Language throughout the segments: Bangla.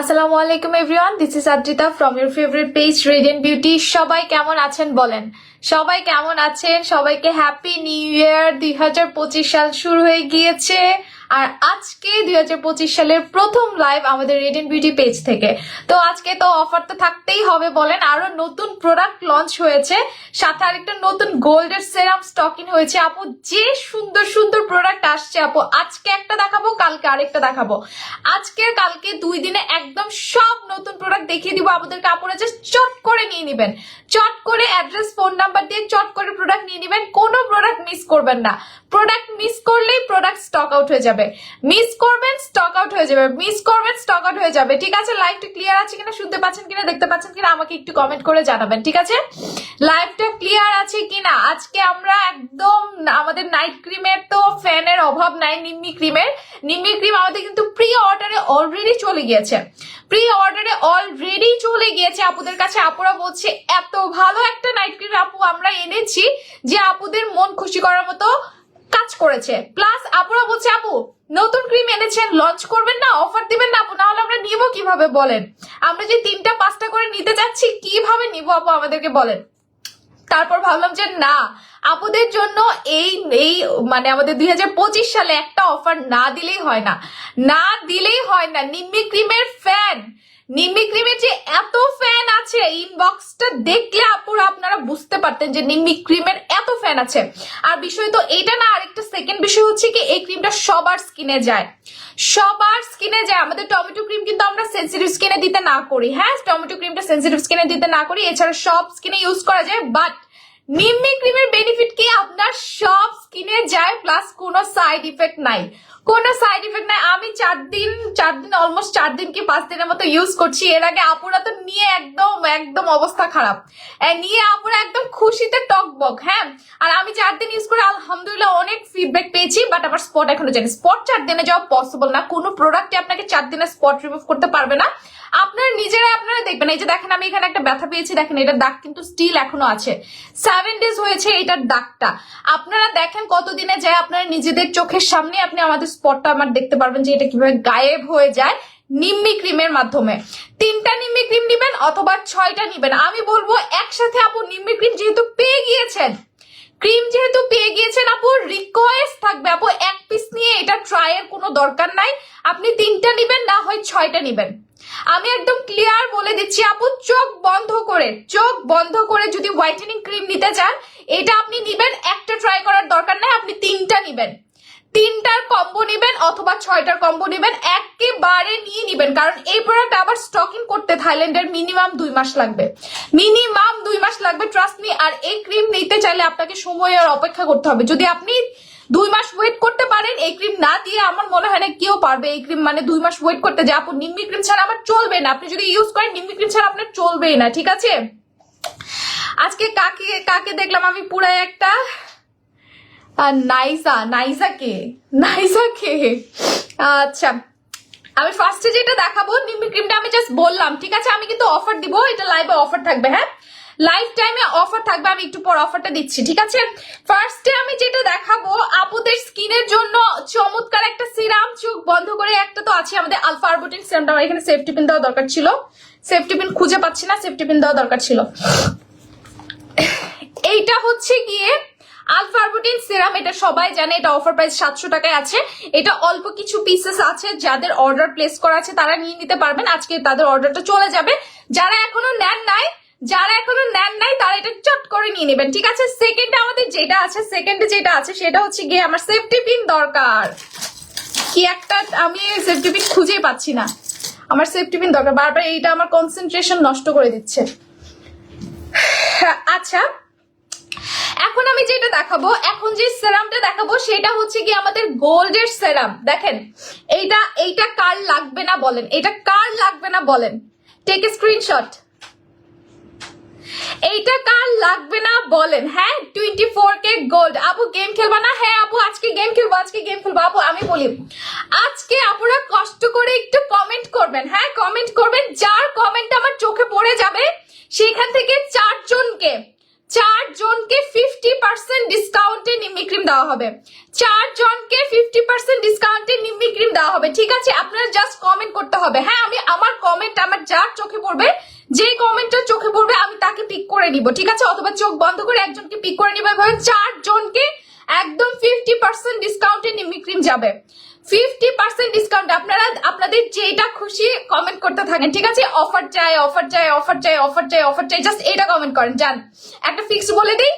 আসসালামু আলাইকুম everyone, this is Adrita from your favourite page radiant beauty. সবাই কেমন আছেন বলেন? সবাই কেমন আছেন? সবাইকে হ্যাপি নিউ ইয়ার। 2025 সাল শুরু হয়ে গিয়েছে আর আজকে 2025 সালের প্রথম লাইভ আমাদের রেডিয়েন্ট বিউটি পেজ থেকে। তো আজকে তো অফার তো থাকতেই হবে বলেন, আরো নতুন প্রোডাক্ট লঞ্চ হয়েছে, সাথে আরেকটা নতুন গোল্ডের সেরাম স্টকিং হয়েছে। আপু যে সুন্দর সুন্দর প্রোডাক্ট আসছে আপু, আজকে একটা দেখাবো, কালকে আরেকটা দেখাবো। আজকে কালকে 2 দিনে একদম সব নতুন প্রোডাক্ট দেখিয়ে দিব আপনাদেরকে। আপনারা জাস্ট চট করে নিয়ে নেবেন, চট করে অ্যাড্রেস ফোন নাম্বার দিয়ে চট করে প্রোডাক্ট নিয়ে নেবেন, কোনো প্রোডাক্ট মিস করবেন না। প্রোডাক্ট মিস করলেই প্রোডাক্ট স্টক আউট হয়ে যাবে, মিস করবেন স্টক আউট হয়ে যাবে, মিস করবেন স্টক আউট হয়ে যাবে। ঠিক আছে, লাইভটা ক্লিয়ার আছে কিনা, শুনতে পাচ্ছেন কিনা, দেখতে পাচ্ছেন কিনা আমাকে একটু কমেন্ট করে জানাবেন। ঠিক আছে, লাইভটা ক্লিয়ার আছে কিনা। আজকে আমরা একদম আমাদের নাইট ক্রিমের তো ফ্যানের অভাব নাই, নিম্মি ক্রিমের। নিম্মি ক্রিম আমাদের কিন্তু প্রি অর্ডারে অলরেডি চলে গিয়েছে, প্রি অর্ডারে অলরেডি চলে গিয়েছে আপুদের কাছে। আপুরা বলছে এত ভালো একটা নাইট ক্রিম আপু আমরা এনেছি যে আপুদের মন খুশি করার মতো কাজ করেছে। প্লাস আপুরা বলছে আপু নতুন ক্রিম এনেছেন, লঞ্চ করবেন না, অফার দিবেন না আপু, নাহলে আমরা নিব কিভাবে বলেন? আমরা যে 3টা 5টা করে নিতে চাচ্ছি, কিভাবে নিব আপু আমাদেরকে বলেন। তারপর ভাবলাম যে না, আপুদের জন্য এই এই মানে আমাদের 2025 সালে একটা অফার না দিলেই হয় না, না দিলেই হয় না। নিম্মি ক্রিমের ফ্যান, নিম্মি ক্রিমের যে এত ফ্যান আছে, ইনবক্সটা দেখলে আপুরা আপনারা বুঝতে পারতেন যে নিম্মি ক্রিমের এত ফ্যান আছে। আর বিষয় তো এটা না, আরেকটা সেকেন্ড বিষয় হচ্ছে কি, এই ক্রিমটা সবার স্কিনে যায়, সবার স্কিনে যায়। আমাদের টমেটো ক্রিম কিন্তু আমরা সেনসিটিভ স্কিনে দিতে না করি, হ্যাঁ টমেটো ক্রিমটা সেনসিটিভ স্কিনে দিতে না করি, এছাড়া সব স্কিনে ইউজ করা যায়। বাট নিম্মি ক্রিমের বেনিফিট কি, আপনার সব স্কিনে যায়, প্লাস কোনো সাইড ইফেক্ট নাই, কোনো সাইড ইফেক্ট নাই। আমি 4 দিন অলমোস্ট 4 দিন কি 5 দিনের মতো ইউজ করছি। এর আগে আপুরা তো নিয়ে একদম একদম অবস্থা খারাপ, নিয়ে আপুরা একদম খুশিতে টকবক। হ্যাঁ, আর আমি 4 দিন ইউজ করে আলহামদুলিল্লাহ অনেক ফিডব্যাক পেয়েছি। বাট আমার স্পট এখনো জানি, স্পট 4 দিনে যাওয়া পসিবল না, কোনো প্রোডাক্টে আপনাকে 4 দিনে স্পট রিমুভ করতে পারবে না। আপনারা নিজেরা আপনারা দেখবেন, এই যে দেখেন আমি এখানে একটা ব্যথা পেয়েছি, দেখেন এটার দাগ কিন্তু স্টিল এখনো আছে, 7 ডেজ হয়েছে এটার দাগটা। আপনারা দেখেন কতদিনে যায়, আপনারা নিজেদের চোখের সামনে আপনি আমাদের স্পটটা আমার দেখতে পারবেন যে এটা কিভাবে গায়েব হয়ে যায় নিম্মি ক্রিমের মাধ্যমে। 3টা নিম্মি ক্রিম নিবেন অথবা 6টা নিবেন, আমি বলবো একসাথে। আপু নিম্মি ক্রিম যেহেতু পেয়ে গিয়েছেন, ক্রিম যেহেতু পেয়ে গিয়েছেন আপু, রিকোয়েস্ট থাকবে আপু এক পিস নিয়ে এটা ট্রাই এর কোনো দরকার নাই, আপনি 3টা নিবেন, না হয় 6টা নিবেন। আমি একদম ক্লিয়ার বলে দিচ্ছি আপু, চোখ বন্ধ করে, চোখ বন্ধ করে যদি হোয়াইটেনিং ক্রিম নিতে চান, এটা আপনি নিবেন, একটা ট্রাই করার দরকার নাই, আপনি 3টা নিবেন, 3টার কম্বো নিবেন অথবা 6টার কম্বো নিবেন, একেবারে নিয়ে নিবেন। কারণ এই প্রোডাক্ট আবার স্টকিং করতে থাইল্যান্ডের মিনিমাম 2 মাস লাগবে, মিনিমাম 2 মাস লাগবে, ট্রাস্ট মি। আর এই ক্রিম নিতে চাইলে আপনাকে সময় আর অপেক্ষা করতে হবে। যদি আপনি 2 মাস ওয়েট করতে পারেন এই ক্রিম না দিয়ে, আমার মনে হয় না কেউ পারবে এই ক্রিম মানে 2 মাস ওয়েট করতে। যে আপু নিম্মি ক্রিম ছাড়া আমার চলবে না, আপনি যদি ইউজ করেন নিম্মি ক্রিম ছাড়া আপনার চলবেই না। ঠিক আছে, আজকে কাকে কাকে দেখলাম আমি পুরাই একটা নাইসা, নাইসা কে, নাইসা কে? আচ্ছা, আমি ফার্স্টে যেটা দেখাবো নিম্মি ক্রিমটা আমি জাস্ট বললাম, ঠিক আছে। আমি কিন্তু অফার দিব, এটা লাইভে অফার থাকবে, হ্যাঁ লাইফ টাইমে অফার থাকবে, আমি একটু পর অফারটা দিচ্ছি, ঠিক আছে। ফার্স্টে আমি যেটা দেখাবো আপুদের স্কিনের জন্য চমৎকার একটা সিরাম, চোখ বন্ধ করে। একটা তো আছে আমাদের আলফা আরবুটিন সিরামটা, আমার এখানে সেফটি পিন দেওয়া দরকার ছিল, সেফটি পিন খুঁজে পাচ্ছি না, সেফটি পিন দেওয়া দরকার ছিল। এইটা হচ্ছে গিয়ে আলফা আরবুটিন সিরাম, এটা সবাই জানে, এটা অফার প্রাইস 700 টাকায় আছে। এটা অল্প কিছু পিসেস আছে, যাদের অর্ডার প্লেস করা আছে তারা নিয়ে নিতে পারবেন, আজকে তাদের অর্ডারটা চলে যাবে। যারা এখনো নেন নাই, যারা এখনো নেন নাই তারা এটা চট করে নিয়ে নেবেন, ঠিক আছে। সেকেন্ডে আমাদের যেটা আছে, সেকেন্ডে যেটা আছে সেটা হচ্ছে গিয়ে আমার সেফটি পিন দরকার। কি একটা, আমি সেফটি পিন খুঁজেই পাচ্ছি না, আমার সেফটি পিন দরকার, বারবার এইটা আমার কনসেন্ট্রেশন নষ্ট করে দিচ্ছে। আচ্ছা, এখন আমি যেটা দেখাবো, এখন যে সেরামটা দেখাবো সেটা হচ্ছে কি আমাদের গোল্ডের সেরাম। দেখেন এইটা কার লাগবে না বলেন, এটা কার লাগবে না বলেন, টেক এ স্ক্রিনশট। এইটা কার লাগবে না বলেন? হ্যাঁ 24K গোল্ড। আপু গেম খেলবা না? হ্যাঁ আপু আজকে গেম খেলবো, আজকে গেম খেলবো। আপু আমি বলি, আজকে আপুরা কষ্ট করে একটু কমেন্ট করবেন, হ্যাঁ কমেন্ট করবেন, যার কমেন্ট আমার চোখে পড়ে যাবে সেখান থেকে 4 জনকে 50% ডিসকাউন্টে নিম্মি ক্রিম দেওয়া হবে। 4 জনকে 50% ডিসকাউন্টে নিম্মি ক্রিম দেওয়া হবে। ঠিক আছে, আপনারা জাস্ট কমেন্ট করতে হবে। হ্যাঁ, আমি আমার কমেন্ট আমার যার চোখে পড়বে, যে কমেন্টটা চোখে পড়বে আমি তাকে পিক করে নিব। ঠিক আছে, অথবা চোখ বন্ধ করে একজনকে পিক করে নিব। এভাবে 4 জনকে একদম 50% ডিসকাউন্টে নিম্মি ক্রিম যাবে। 50% ডিসকাউন্ট। আপনারা আপনাদের যেটা খুশি কমেন্ট করতে থাকেন। ঠিক আছে, অফার চাই, অফার চাই, অফার চাই, অফার চাই, অফার চাই, জাস্ট এটা কমেন্ট করেন। জান একটা ফিক্স বলে দিই,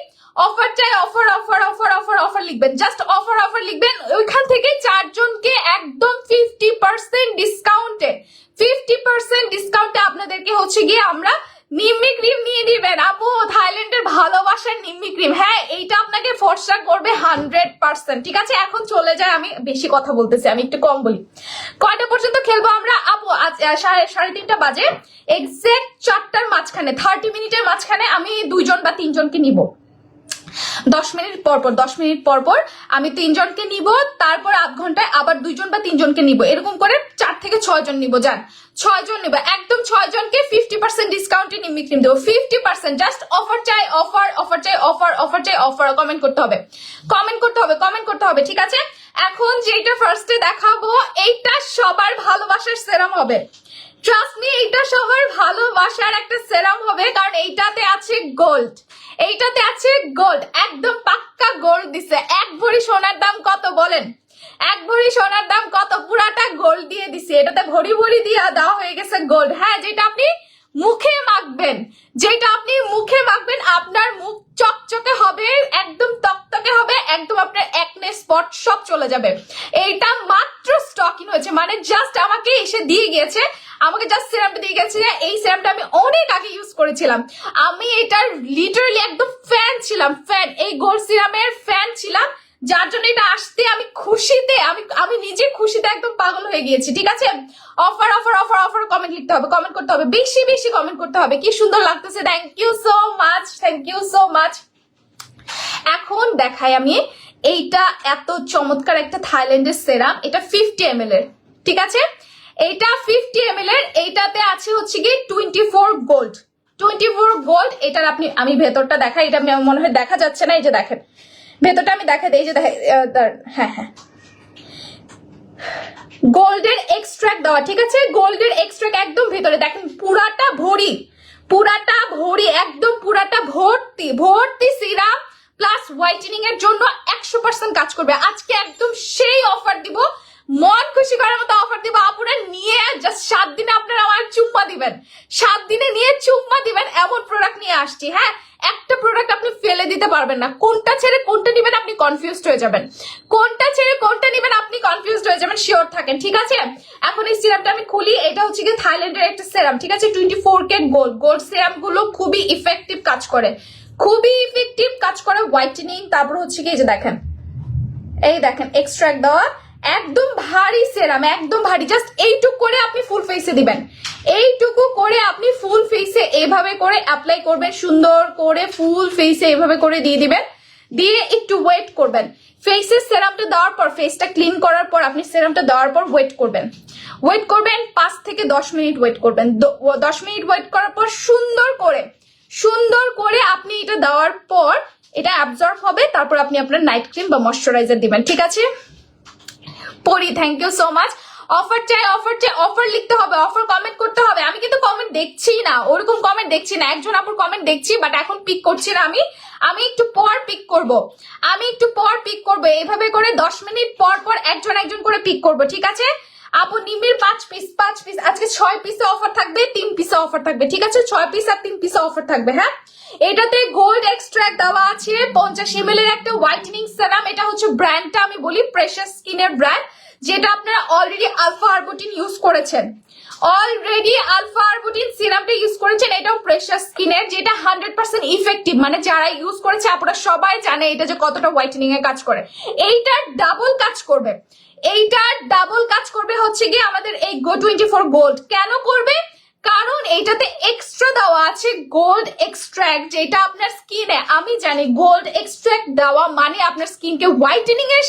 অফার চাই, offer offer offer offer offer লিখবেন। জাস্ট অফার অফার লিখবেন। ওইখান থেকে 4 জনকে একদম 50% ডিসকাউন্টে 50% ডিসকাউন্টে আপনাদেরকে হচ্ছে গিয়ে আমরা নিম্মি ক্রিম নিয়ে দিবেন। আপু থাইল্যান্ডের ভালোবাসার নিম্মি ক্রিম, হ্যাঁ এইটা আপনাকে ফর্সা করবে 100%। ঠিক আছে, এখন চলে যায়, আমি বেশি কথা বলতেছি, আমি একটু কম বলি। কয়টা পর্যন্ত খেলবো আমরা আপু? আজ 3:30 বাজে, এক্সাক্ট 4টার মাঝখানে 30 মিনিটের মাঝখানে আমি 2 জন বা 3 জনকে নিব। 10 মিনিট পর পর 10 মিনিট পর পর আমি 3 জনকে নিব, তারপর আধ ঘন্টায় আবার 2 জন বা 3 জনকে নিব। এরকম করে 4 থেকে 6 জন নিব। যান 6 জন নিব, একদম 6 জনকে 50% ডিসকাউন্টে নিম্মি ক্রিম দেবো। 50%। জাস্ট অফার চাই, অফার অফার চাই, অফার অফার চাই, অফার। কমেন্ট করতে হবে, কমেন্ট করতে হবে, কমেন্ট করতে হবে। ঠিক আছে, এখন যেটা ফার্স্টে দেখাবো এইটা সবার ভালোবাসার সেরাম হবে। ট্রাস্ট মি, এইটা সবার ভালোবাসার একটা সেরাম হবে, কারণ এইটাতে আছে গোল্ড। এইটাতে আছে গোল্ড, একদম পাক্কা গোল্ড দিছে। 1 ভরি সোনার দাম কত বলেন? 1 ভরি সোনার দাম কত? পুরাটা গোল্ড দিয়ে দিছে। এটাতে ভরি ভরি দিয়ে দেওয়া হয়ে গেছে গোল্ড। হ্যাঁ, যেটা আপনি মুখে মাখবেন, যেটা আপনি মুখে মাখবেন, আপনার মুখ চকচকে হবে, একদম তকতকে হবে, একদম আপনার একনে স্পট সব চলে যাবে। এইটা মাত্র স্টকিং হয়েছে, মানে জাস্ট আমাকে এসে দিয়ে গিয়েছে, আমাকে জাস্ট সিরামটা দিয়ে গেছে। এই সিরামটা আমি অনেক আগে ইউজ করেছিলাম। আমি এটার লিটারালি একদম ফ্যান ছিলাম, ফ্যান, এই গোল্ড সিরামের ফ্যান ছিলাম, যার জন্য এটা আসতে আমি খুশিতে, আমি নিজে খুশিতে একদম পাগল হয়ে গিয়েছি। ঠিক আছে, offer offer offer offer comment লিখতে হবে, কমেন্ট করতে হবে, বেশি বেশি কমেন্ট করতে হবে। কি সুন্দর লাগতেছে, thank you so much, thank you so much. এখন দেখাই আমি এইটা, এত চমৎকার একটা থাইল্যান্ডের সেরাম। এটা 50 ml এর। ঠিক আছে, এইটা 50 ml এর। এইটাতে আছে হচ্ছে কি 24 গোল্ড, 24 গোল্ড। এটার আমি ভেতরটা দেখাই, এটা মনে হয় দেখা যাচ্ছে না, এই যে দেখেন ভেতরটা আমি দেখাই দিই, এই যে হ্যাঁ হ্যাঁ, গোল্ডের এক্সট্রাক্ট দেওয়া। ঠিক আছে, গোল্ডের এক্সট্রাক্ট একদম ভেতরে দেখেন, পুরাটা ভরি, পুরাটা ভরি, একদম পুরাটা ভর্তি ভর্তি সিরাম প্লাস হোয়াইটেনিং এর জন্য 100% কাজ করবে। আজকে একদম সেই অফার দিব, মন খুশি করার মতো অফার দিব। আপনারা নিয়ে জাস্ট 7 দিনে আপনারা আমার চুম্মা দিবেন, 7 দিনে নিয়ে চুম্মা দিবেন, এমন প্রোডাক্ট নিয়ে আসছি। হ্যাঁ, একটা প্রোডাক্ট আপনি ফেলে দিতে পারবেন না। কোনটা ছেড়ে কোনটা নিবেন আপনি কনফিউজড হয়ে যাবেন, কোনটা ছেড়ে কোনটা নিবেন আপনি কনফিউজড হয়ে যাবেন, শিওর থাকেন। ঠিক আছে, এখন এই সিরামটা আমি খুলি। এটা হচ্ছে কি থাইল্যান্ডের একটা সিরাম। ঠিক আছে, 24K গোল্ড। গোল্ড সিরাম গুলো খুবই ইফেক্টিভ কাজ করে, খুবই ইফেক্টিভ কাজ করে হোয়াইটেনিং। তারপর হচ্ছে কি এই যে দেখেন, এই দেখেন এক্সট্রাক্ট দেওয়া, একদম ভারী সেরাম, একদম ভারী। জাস্ট এইটুকু করে আপনি ফুল ফেসে দিবেন, এইটুকু করে আপনি ফুল ফেসে এইভাবে করে অ্যাপ্লাই করবেন, সুন্দর করে ফুল ফেসে এইভাবে করে দিয়ে দিবেন, দিয়ে একটু ওয়েট করবেন। ফেসের সেরামটা দেওয়ার পর, ফেসটা ক্লিন করার পর আপনি সেরামটা দেওয়ার পর ওয়েট করবেন, ওয়েট করবেন 5 থেকে 10 মিনিট ওয়েট করবেন। 10 মিনিট ওয়েট করার পর সুন্দর করে আপনি এটা দেওয়ার পর এটা অ্যাবজর্ব হবে, তারপর আপনি আপনার নাইট ক্রিম বা ময়শ্চারাইজার দিবেন। ঠিক আছে, Pori thank you so much. Offer চাই, অফার চাই, অফার লিখতে হবে, অফার কমেন্ট করতে হবে। আমি কিন্তু কমেন্ট দেখছি না, ওরকম কমেন্ট দেখছি না। একজন আপুর কমেন্ট দেখছি, বাট এখন পিক করছি না। আমি একটু পর পিক করব, আমি একটু পর পিক করব। এইভাবে করে 10 মিনিট পর পর একজন করে পিক করব। ঠিক আছে আপু, নিমির 5 পিস আজকে 6 পিসে অফার থাকবে, 3 পিসে অফার থাকবে। ঠিক আছে, 6 পিস আর 3 পিসে অফার থাকবে। হ্যাঁ, এটাতে গোল্ড এক্সট্রাক্ট দেওয়া আছে, 50 ml এর একটা হোয়াইটেনিং সেরাম। এটা হচ্ছে ব্র্যান্ডটা আমি বলি প্রেশাস স্কিনের ব্র্যান্ড, যেটা আপনারা অলরেডি আলফা আরবুটিন ইউজ করেছেন, অলরেডি আলফা আরবুটিন সিরামটা ইউজ করেছেন। এটাও প্রেশাস স্কিনের, যেটা 100% ইফেক্টিভ, মানে যারা ইউজ করেছে আপনারা সবাই জানে এটা যে কতটা হোয়াইটেনিং এ কাজ করে। এইটার ডাবল কাজ করবে, এইটার ডাবল কাজ করবে হচ্ছে গিয়ে আমাদের এই গো 24 গোল্ড। কেন করবে? কারণ এইটাতে এক্সট্রা দেওয়া আছে গোল্ড এক্সট্রাক্ট, যেটা আপনার স্কিনে, আমি জানি গোল্ড এক্সট্রাক্ট দেওয়া মানে আপনার স্কিনকে হোয়াইটেনিং এর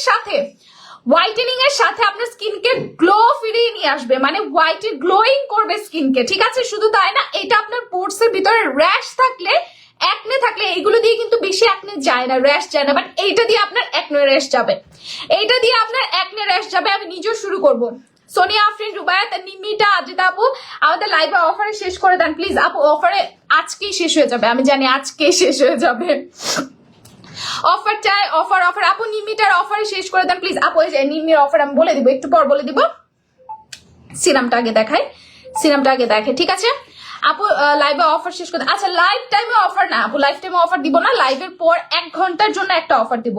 সাথে আপনার স্কিনকে গ্লো ফিরিয়ে নিয়ে আসবে, মানে হোয়াইট গ্লোয়িং করবে স্কিনকে। ঠিক আছে, শুধু তাই না, এটা আপনার পোর্স এর ভিতরে র্যাশ থাকলে, একনে থাকলে, এইগুলো দিয়ে যায় না, র্যাশ যায় না, বাট এইটা দিয়ে আপনার একনে র্যাশ যাবে, এইটা দিয়ে আপনার একনে র্যাশ যাবে। আমি নিজেও শুরু করব। সোনিয়া আফরিন, রুবায়াত, নিমিটা, আজিতা আপু আমাদের লাইভে অফারে শেষ করে দেন প্লিজ আপু। অফারে আজকেই শেষ হয়ে যাবে, আমি জানি আজকেই শেষ হয়ে যাবে। অফার চাই, অফার অফার আপু, নিমিটার অফারে শেষ করে দেন প্লিজ আপু। এই যে নিমির অফার আমি বলে দিব, একটু পর বলে দিব। সিরামটা আগে দেখাই, সিরামটা আগে দেখে, ঠিক আছে আপু। লাইভে অফার শেষ করে, আচ্ছা লাইভ টাইমে অফার না আপু, লাইভ টাইমে অফার দিব না, লাইভের পর 1 ঘন্টার জন্য একটা অফার দিব,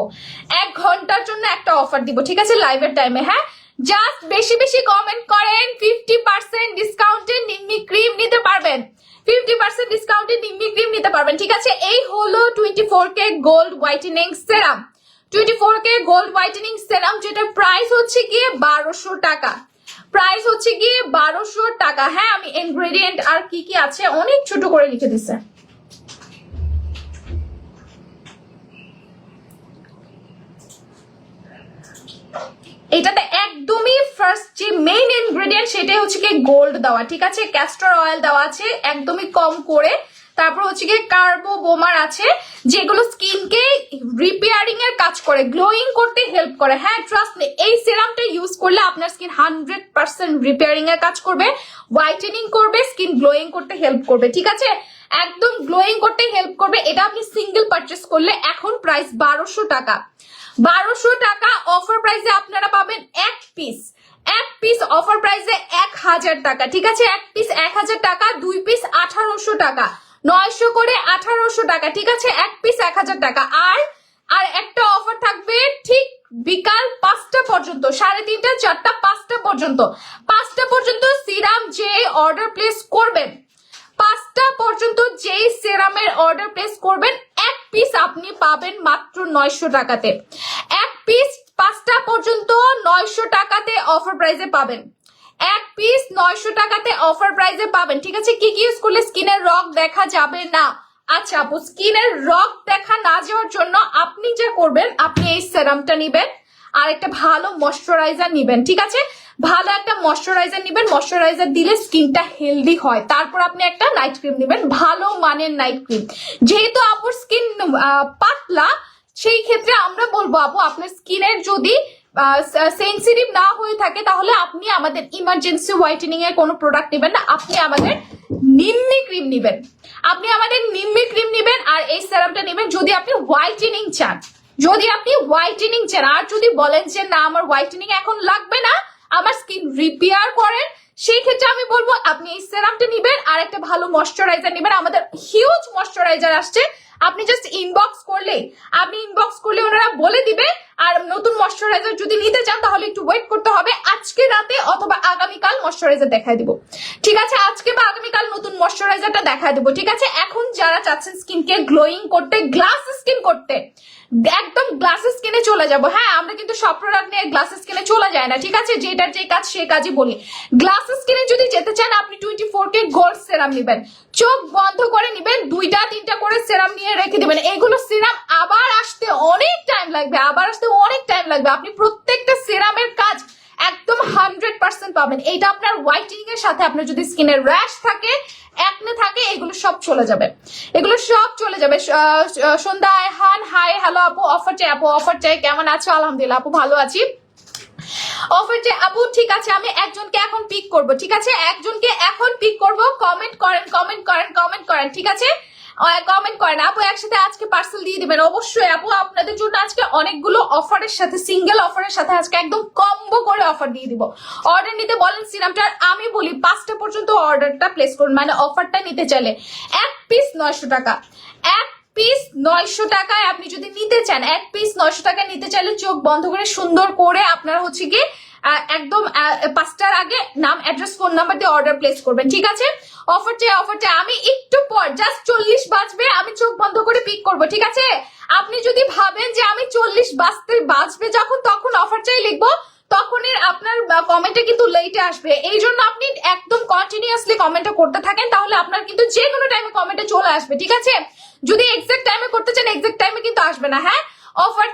1 ঘন্টার জন্য একটা অফার দিব, ঠিক আছে লাইভের টাইমে। হ্যাঁ, জাস্ট বেশি বেশি কমেন্ট করেন, 50% ডিসকাউন্টে নিম্মি ক্রিম নিতে পারবেন, 50% ডিসকাউন্টে নিম্মি ক্রিম নিতে পারবেন, ঠিক আছে। এই হলো 24K গোল্ড হোয়াইটেনিং সেরাম, 24K গোল্ড হোয়াইটেনিং সেরাম, যেটা প্রাইস হচ্ছে গিয়ে 1200 টাকা, প্রাইস হচ্ছে গিয়ে 1200 টাকা। হ্যাঁ, আমি ইনগ্রেডিয়েন্ট আর কি কি আছে অনেক ছোট করে লিখে দিছে। এটাতে একদমই ফার্স্ট যে মেইন ইনগ্রেডিয়েন্ট সেটাই হচ্ছে কি গোল্ড দেওয়া, ঠিক আছে। ক্যাস্টর অয়েল দেওয়া আছে একদমই কম করে, তারপর হচ্ছে গিয়ে কার্বোবোমার আছে, যেগুলো স্কিনকে রিপেয়ারিং এর কাজ করে, গ্লোয়িং করতে হেল্প করে। হ্যাঁ, ট্রাস্ট মি, এই সিরামটা ইউজ করলে আপনার স্কিন 100% রিপেয়ারিং এর কাজ করবে, হোয়াইটেনিং করবে, স্কিন গ্লোয়িং করতে হেল্প করবে, ঠিক আছে, একদম গ্লোয়িং করতে হেল্প করবে। এটা আপনি সিঙ্গেল পারচেস করলে এখন প্রাইস 1200 টাকা, 1200 টাকা অফার প্রাইসে আপনারা পাবেন এক পিস, এক পিস অফার প্রাইসে 1000 টাকা, ঠিক আছে, এক পিস 1000 টাকা, 2 পিস 1800 টাকা, 900 করে 1800 টাকা, ঠিক আছে, এক পিস 1000 টাকা। আর একটা অফার থাকবে ঠিক বিকাল 5টা পর্যন্ত, 3:30, 4টা, 5টা পর্যন্ত, 5টা পর্যন্ত সিরাম যে অর্ডার প্লেস করবেন, 5টা পর্যন্ত যেই সেরামের অর্ডার প্লেস করবেন এক পিস আপনি পাবেন মাত্র 900 টাকাতে, এক পিস 5টা পর্যন্ত 900 টাকাতে অফার প্রাইসে পাবেন, এক পিস 900 টাকাতে অফার প্রাইসে পাবেন, ঠিক আছে। কি কি ইউজ করলে স্কিনের রগ দেখা যাবে না? আচ্ছা আপু, স্কিনের রগ দেখা না যাওয়ার জন্য আপনি যা করবেন, আপনি এই সেরামটা নিবেন আর একটা ভালো ময়শ্চারাইজার নিবেন, ঠিক আছে, ভালো একটা ময়শ্চারাইজার নিবেন, ময়শ্চারাইজার দিলে স্কিনটা হেলদি হয়। তারপর আপনি একটা নাইট ক্রিম নিবেন, ভালো মানের নাইট ক্রিম। যেহেতু আপুর স্কিন পাতলা, সেই ক্ষেত্রে আমরা বলবো আপু আপনার স্কিনের যদি সেন্সিটিভ না হয়ে থাকে তাহলে আপনি আমাদের ইমার্জেন্সি হোয়াইটেনিং এর কোনো প্রোডাক্ট নেবেন না, আপনি আমাদের নিম্মি ক্রিম নিবেন, আপনি আমাদের নিম্মি ক্রিম নিবেন আর এই সেরামটা নেবেন যদি আপনি হোয়াইটেনিং চান, যদি আপনি হোয়াইটেনিং চান। আর যদি বলেন যে না আমার হোয়াইটেনিং এখন লাগবে না, আমার স্কিন রিপেয়ার করেন, সেই ক্ষেত্রে আমি বলবো আপনি এই সেরামটা নিবেন আর একটা ভালো ময়শ্চারাইজার নিবেন। আমাদের হিউজ ময়শ্চারাইজার আসছে, আপনি জাস্ট ইনবক্স করলে ওনারা বলে দিবে। আর নতুন ময়শ্চারাইজার যদি নিতে চান তাহলে একটু ওয়েট করতে হবে, আজকে রাতে অথবা আগামীকাল ময়শ্চারাইজার দেখায় দিব, ঠিক আছে, আজকে বা আগামীকাল নতুন ময়শ্চারাইজারটা দেখায় দেবো, ঠিক আছে। এখন যারা চাচ্ছেন স্কিনকে গ্লোয়িং করতে, গ্লাস স্কিন করতে, একদম গ্লাস স্কিনে চলে যাব। হ্যাঁ, আমরা কিন্তু সব প্রোডাক্ট নিয়ে গ্লাস স্কিনে চলে যায় না, ঠিক আছে, যেটার যে কাজ সে কাজই বলি। গ্লাস স্কিনে যদি যেতে চান আপনি 24K গোল্ড সেরাম নেবেন, চোখ বন্ধ করে নেবেন, 2টা 3টা করে সেরাম নিয়ে রেখে দিবেন। এইগুলো সেরাম আবার আসতে অনেক টাইম লাগবে, আপনি প্রত্যেকটা সেরামের কাজ একদম 100% পাবেন। এইটা আপনার হোয়াইটেনিং এর সাথে আপনার যদি স্কিনের র্যাশ থাকে, একনে থাকে, এগুলো সব চলে যাবে, এগুলো সব চলে যাবে। সন্ধ্যা আয়হান, হাই হ্যালো আপু, অফার চাই আপু, অফার চাই, কেমন আছো? আলহামদুলিল্লাহ আপু, ভালো আছি। অফার চাই আপু, ঠিক আছে, আমি একজনকে এখন পিক করব, ঠিক আছে, একজনকে এখন পিক করব। কমেন্ট করেন, ঠিক আছে, কমেন্ট করেন আপু, একসাথে আজকে পার্সেল দিয়ে দিবেন অবশ্যই আপু। আপনাদের জন্য আজকে অনেকগুলো অফারের সাথে, সিঙ্গেল অফারের সাথে আজকে একদম কম্বো করে অফার দিয়ে দিব। অর্ডার নিতে বলেন সিরামটার, আমি বলি 5টা পর্যন্ত অর্ডারটা প্লেস করুন, মানে অফারটা নিতে চাইলে এক পিস 900 টাকা, এক পিস 900 টাকায় আপনি যদি নিতে চান, এক পিস 900 টাকায় নিতে চাইলে চোখ বন্ধ করে সুন্দর করে আপনারা হচ্ছে কি একদম 5টার আগে নাম, অ্যাড্রেস, ফোন নাম্বার দিয়ে অর্ডার প্লেস করবেন, ঠিক আছে। অফার চাই। আমি একটু পর জাস্ট 40 বাজবে আমি চোখ বন্ধ করে পিক করব, ঠিক আছে। আপনি যদি ভাবেন যে আমি 40 বাজবে যখন, তখন অফার চাই লিখবো, তখন আপনার কমেন্টে কিন্তু লেটে আসবে। এই জন্য আপনি একদম কন্টিনিউয়াসলি কমেন্টটা করতে থাকেন, তাহলে আপনার কিন্তু যে কোনো টাইমে কমেন্টে চলে আসবে, ঠিক আছে। যদি এক্সাক্ট টাইমে করতে চান, এক্সাক্ট টাইমে কিন্তু আসবে না। হ্যাঁ, অফার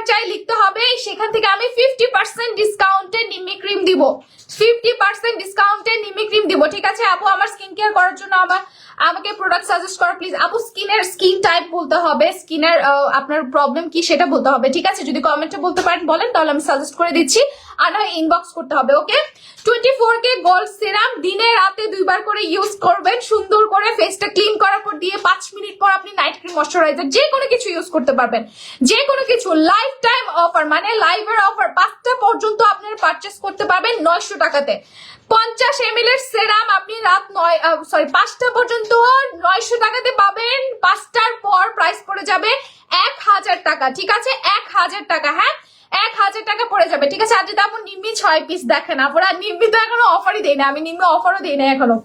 চাই লিখতে হবে, সেখান থেকে আমি 50% ডিসকাউন্টে নিমি ক্রিম দিব, 50% ডিসকাউন্টে নিমি ক্রিম দিব। ঠিক আছে আপু, আমার স্কিন কেয়ার করার জন্য আমাকে প্রোডাক্ট সাজেস্ট করো প্লিজ। আপু স্কিন টাইপ বলতে হবে, স্কিনের আপনার প্রবলেম কি সেটা বলতে হবে। ঠিক আছে, যদি কমেন্টে বলতে পারেন বলেন, তাহলে আমি সাজেস্ট করে দিচ্ছি, আর না ইনবক্স করতে হবে। ওকে, 24K গোল্ড সিরাম দিনে রাতে 2 বার করে ইউজ করবেন, সুন্দর করে ফেসটা ক্লিন করার পর দিয়ে 5 মিনিট পর আপনি নাইট ক্রিম ময়শ্চারাইজার যে কোনো কিছু ইউজ করতে পারবেন, যে কোনো কিছু। লাইফ টাইম অফার, মানে লাইভের অফার, 5টা পর্যন্ত আপনারা পারচেস করতে পারবেন 900 টাকাতে। 50 ml এর সেরাম আপনি রাত 5টা পর্যন্ত 900 টাকাতে পাবেন, 5টার পর প্রাইস পড়ে যাবে 1000 টাকা। ঠিক আছে, 1000 টাকা, হ্যাঁ 1000 টাকা পড়ে যাবে। ঠিক আছে, আর যদি আপনি নিম্মি 6 পিস দেখেন, আপনারা নিম্মি তো এখনো অফারই দেই না, আমি নিম্মি অফারও দেই না, এখনো